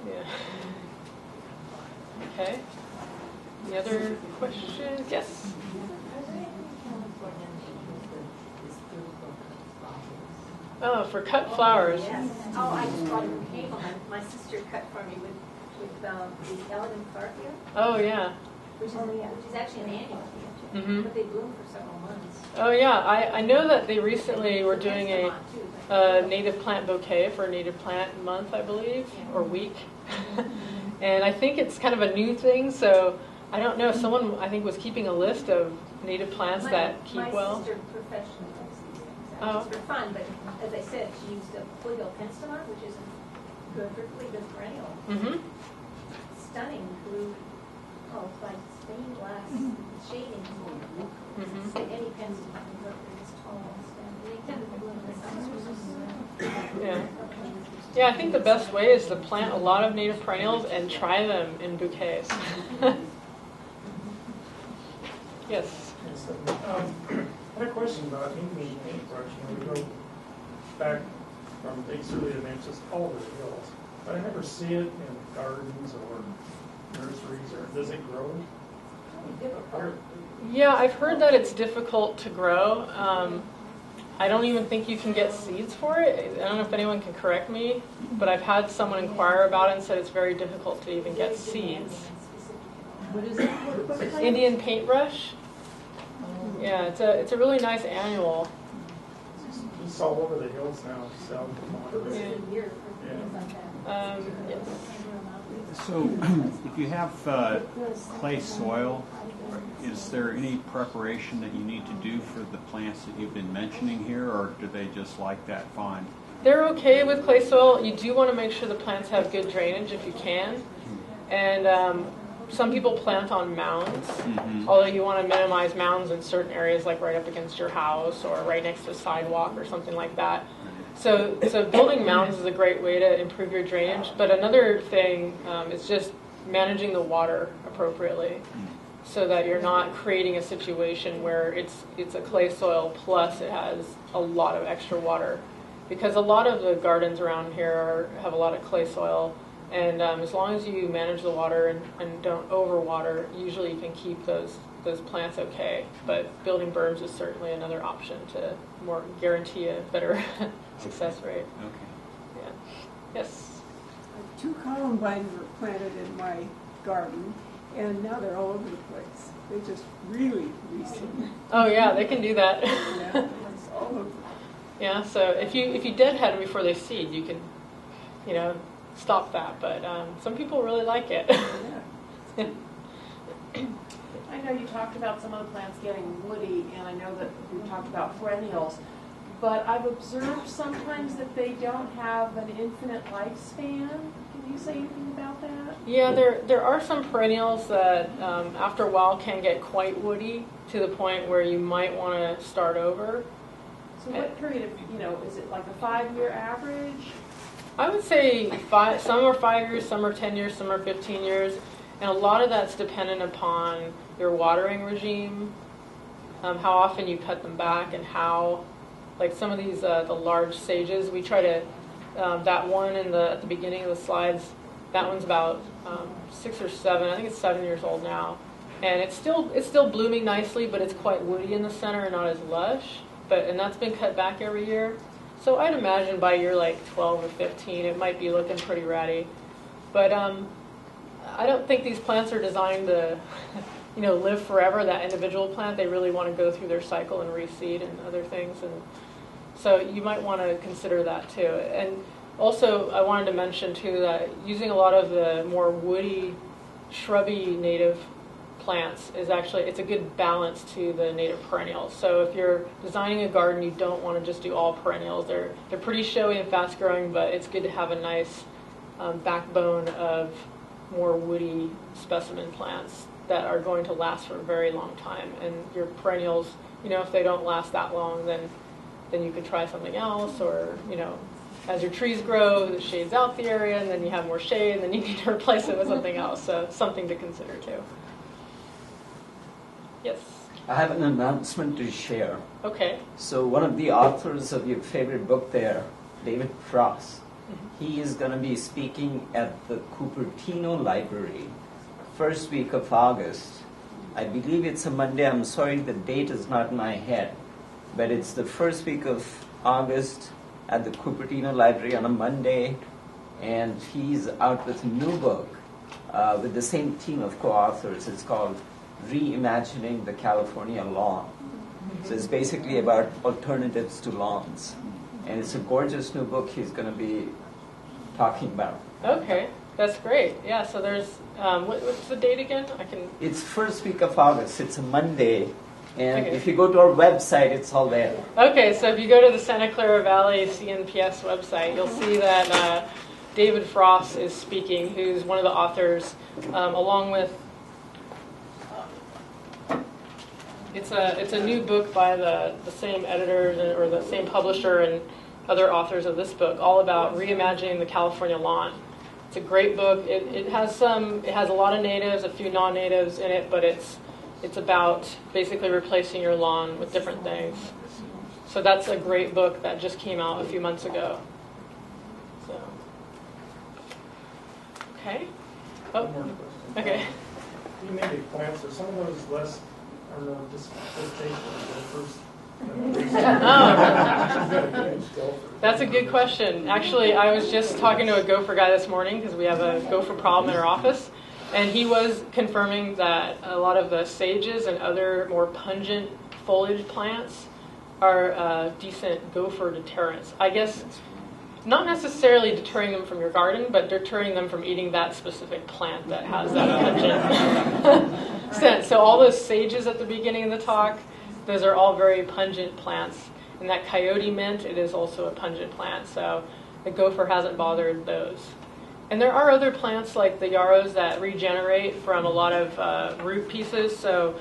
Yeah. Okay. Any other questions? Yes. Oh, for cut flowers. Yes. Oh, I just brought it from Havel. My sister cut for me with the elegant carpia. Oh, yeah. Which is actually an annual plant. Mm-hmm. But they bloom for several months. Oh, yeah. I know that they recently were doing a native plant bouquet for Native Plant Month, I believe, or week. And I think it's kind of a new thing, so I don't know. Someone, I think, was keeping a list of native plants that keep well. My sister professionally likes these things. Oh. It's for fun, but as I said, she used a Flugal Penstemon, which is good for good perennial. Mm-hmm. Stunning blue. Oh, it's like stained glass shading. Mm-hmm. Say any Penstemon can grow this tall stem. They tend to bloom in the summer. Yeah. Yeah, I think the best way is to plant a lot of native perennials and try them in bouquets. Yes. Yes, I had a question about Indian paintbrush. We go back from earlier dimensions all over the hills, but I never see it in gardens or nurseries. Or does it grow? Yeah, I've heard that it's difficult to grow. I don't even think you can get seeds for it. I don't know if anyone can correct me, but I've had someone inquire about it and said it's very difficult to even get seeds. What is it? Indian paintbrush. Yeah, it's a really nice annual. It's all over the hills now. So, Yes. So, if you have clay soil, is there any preparation that you need to do for the plants that you've been mentioning here, or do they just like that fine? They're okay with clay soil. You do want to make sure the plants have good drainage if you can. And some people plant on mounds, although you want to minimize mounds in certain areas, like right up against your house or right next to a sidewalk or something like that. So building mounds is a great way to improve your drainage. But another thing is just managing the water appropriately, so that you're not creating a situation where it's a clay soil plus it has a lot of extra water. Because a lot of the gardens around here have a lot of clay soil, and as long as you manage the water and don't overwater, usually you can keep those plants okay. But building berms is certainly another option to more guarantee a better success rate. Okay. Yeah. Yes. 2 columbines were planted in my garden, and now they're all over the place. They just really recently. Oh yeah, they can do that. Yeah, it's all over. Yeah. So if you deadhead them before they seed, you can, stop that. But some people really like it. Yeah. I know you talked about some of the plants getting woody, and I know that we talked about perennials, but I've observed sometimes that they don't have an infinite lifespan. Can you say anything about that? Yeah, there are some perennials that after a while can get quite woody to the point where you might want to start over. So what period of, is it like a 5-year average? I would say some are 5 years, some are 10 years, some are 15 years. And a lot of that's dependent upon your watering regime, how often you cut them back, and how, like some of these, the large sages, we try to, that one at the beginning of the slides, that one's about 6 or 7, I think it's 7 years old now. And it's still blooming nicely, but it's quite woody in the center and not as lush. And that's been cut back every year. So I'd imagine by year like 12 or 15, it might be looking pretty ratty. But I don't think these plants are designed to, live forever. That individual plant, they really want to go through their cycle and reseed and other things. And so you might want to consider that too. And also, I wanted to mention too that using a lot of the more woody, shrubby native plants is actually, it's a good balance to the native perennials. So if you're designing a garden, you don't want to just do all perennials. They're pretty showy and fast growing, but it's good to have a nice backbone of more woody specimen plants that are going to last for a very long time. And your perennials, if they don't last that long, then you can try something else, or as your trees grow, the shade's out the area, and then you have more shade, and then you need to replace it with something else. So something to consider too. Yes. I have an announcement to share. Okay. So one of the authors of your favorite book there, David Frost, he is going to be speaking at the Cupertino Library first week of August. I believe it's a Monday. I'm sorry, the date is not in my head. But it's the first week of August at the Cupertino Library on a Monday. And he's out with a new book with the same team of co-authors. It's called Reimagining the California Lawn. So it's basically about alternatives to lawns. And it's a gorgeous new book he's going to be talking about. Okay. That's great. Yeah, so there's, what's the date again? It's first week of August. It's a Monday. And Okay. if you go to our website, it's all there. Okay, so if you go to the Santa Clara Valley CNPS website, you'll see that David Frost is speaking, who's one of the authors, along with, it's a new book by the same editors or the same publisher and other authors of this book, all about reimagining the California lawn. It's a great book. It has a lot of natives, a few non-natives in it, but it's about basically replacing your lawn with different things. So that's a great book that just came out a few months ago. So, okay. Oh, One more question. okay. You native plants, are some of those less, I don't know, just That's a good question. Actually, I was just talking to a gopher guy this morning because we have a gopher problem in our office, and he was confirming that a lot of the sages and other more pungent foliage plants are decent gopher deterrents. I guess not necessarily deterring them from your garden, but deterring them from eating that specific plant that has that pungent scent. So all those sages at the beginning of the talk, those are all very pungent plants. And that Coyote Mint, it is also a pungent plant, so the gopher hasn't bothered those. And there are other plants like the yarrows that regenerate from a lot of root pieces. So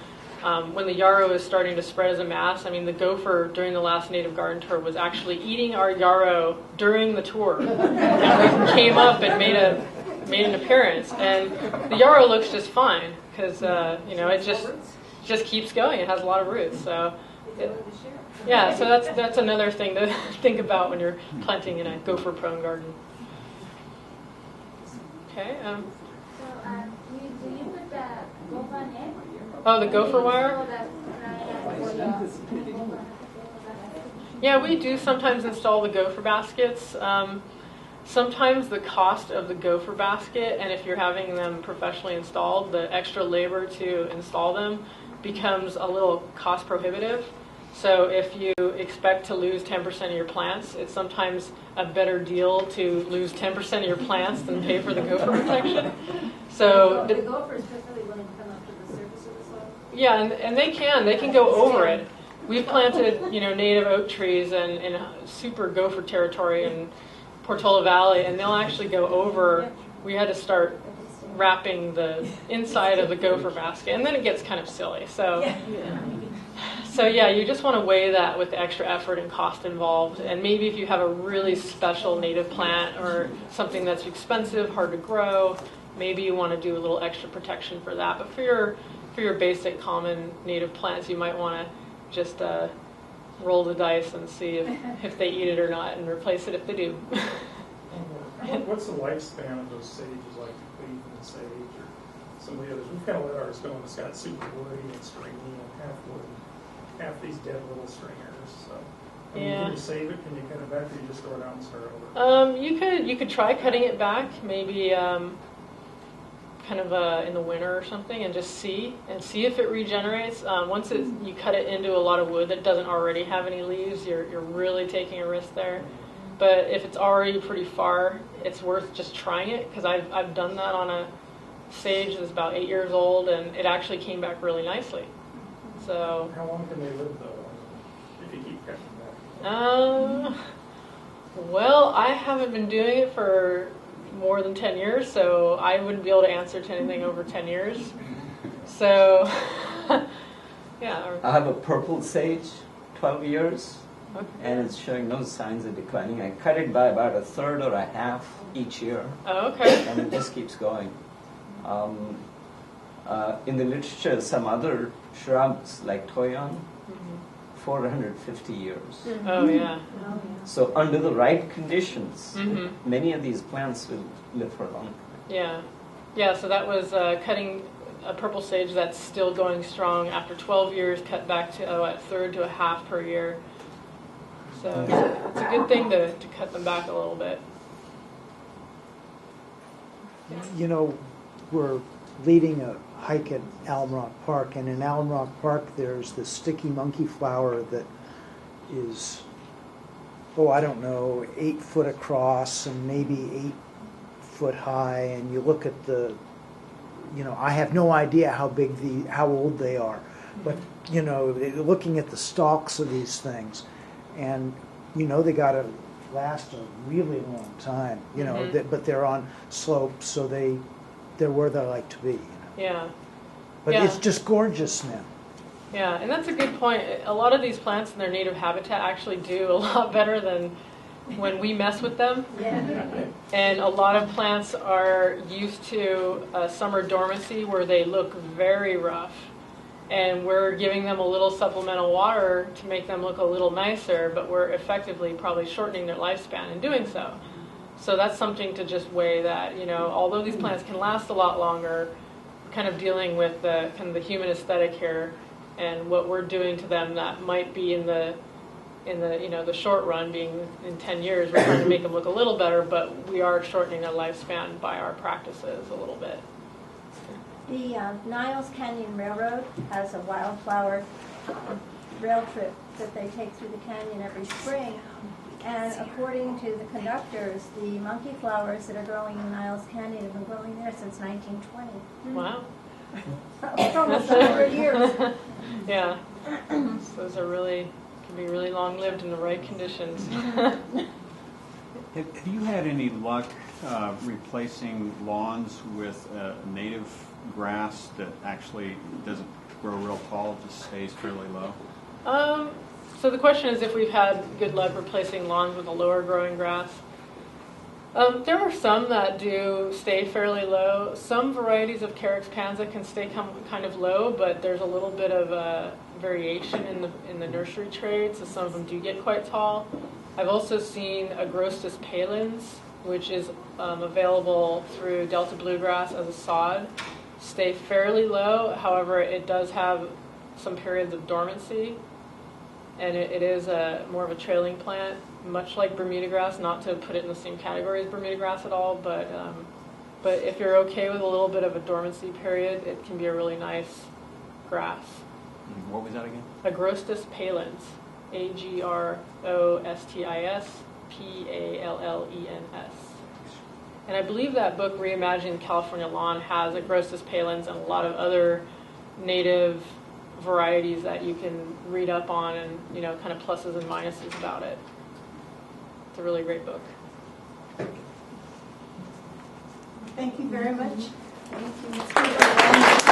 when the yarrow is starting to spread as a mass, I mean, the gopher during the last native garden tour was actually eating our yarrow during the tour. And we came up and made an appearance. And the yarrow looks just fine because, it just keeps going. It has a lot of roots. So, so that's another thing to think about when you're planting in a gopher-prone garden. Okay. So, do you put the gopher net? Oh, the gopher wire? Yeah, we do sometimes install the gopher baskets. Sometimes the cost of the gopher basket, and if you're having them professionally installed, the extra labor to install them becomes a little cost prohibitive. So if you expect to lose 10% of your plants, it's sometimes a better deal to lose 10% of your plants than pay for the gopher protection. So the gophers preferably willing to come up to the surface of the soil? Yeah, and they can go over it. We've planted, native oak trees in super gopher territory in Portola Valley, and they'll actually go over. We had to start wrapping the inside of the gopher basket, and then it gets kind of silly. So you just want to weigh that with the extra effort and cost involved. And maybe if you have a really special native plant or something that's expensive, hard to grow, maybe you want to do a little extra protection for that. But for your basic common native plants, you might want to just roll the dice and see if they eat it or not, and replace it if they do. What's the lifespan of those sages, like Cleveland sage or some of the others? We've kind of let ours go, and it's got super woody and stringy and half wood, half these dead little stringers. So, can you save it? Can you cut it back, or you just throw it out and start over? You could try cutting it back, maybe kind of in the winter or something, and just see if it regenerates. Once you cut it into a lot of wood that doesn't already have any leaves, you're really taking a risk there. But if it's already pretty far, it's worth just trying it, because I've done that on a sage that's about 8 years old, and it actually came back really nicely. So how long can they live though, if you keep cutting back? Well, I haven't been doing it for more than 10 years, so I wouldn't be able to answer to anything over 10 years. So, yeah. I have a purple sage, 12 years, and it's showing no signs of declining. I cut it by about a third or a half each year. Oh, okay. And it just keeps going. In the literature, some other shrubs like toyon, 450 years. Oh, yeah. So under the right conditions, many of these plants will live for a long time. Yeah. Yeah, so that was cutting a purple sage that's still going strong after 12 years, cut back to a third to a half per year. So it's a good thing to cut them back a little bit. We're leading a hike at Alumroot Park, and in Alumroot Park there's the sticky monkeyflower that is, 8 foot across and maybe 8 foot high, and you look at the, I have no idea how old they are, but looking at the stalks of these things, and they got to last a really long time, but they're on slopes, so they're where they like to be. Yeah. But it's just gorgeous now. Yeah, and that's a good point. A lot of these plants in their native habitat actually do a lot better than when we mess with them. Yeah. And a lot of plants are used to summer dormancy where they look very rough. And we're giving them a little supplemental water to make them look a little nicer, but we're effectively probably shortening their lifespan in doing so. So that's something to just weigh that, although these plants can last a lot longer, we're kind of dealing with the kind of the human aesthetic here and what we're doing to them that might be in the the short run, being in 10 years, we're trying to make them look a little better, but we are shortening their lifespan by our practices a little bit. The Niles Canyon Railroad has a wildflower rail trip that they take through the canyon every spring. And according to the conductors, the monkey flowers that are growing in Niles Canyon have been growing there since 1920. Wow. Almost 100 years. Yeah. Those are can be really long-lived in the right conditions. Have you had any luck replacing lawns with native grass that actually doesn't grow real tall, just stays fairly low? So the question is if we've had good luck replacing lawns with a lower growing grass. There are some that do stay fairly low. Some varieties of Carex panza can stay kind of low, but there's a little bit of variation in the nursery trade, so some of them do get quite tall. I've also seen Agrostis palens, which is available through Delta bluegrass as a sod, stay fairly low. However, it does have some periods of dormancy, and it is more of a trailing plant, much like Bermuda grass, not to put it in the same category as Bermuda grass at all, but if you're okay with a little bit of a dormancy period, it can be a really nice grass. What was that again? Agrostis palens, Agrostis Pallens. And I believe that book, Reimagining California Lawn, has Agrostis palens and a lot of other native varieties that you can read up on and, kind of pluses and minuses about it. It's a really great book. Thank you very much. Thank you.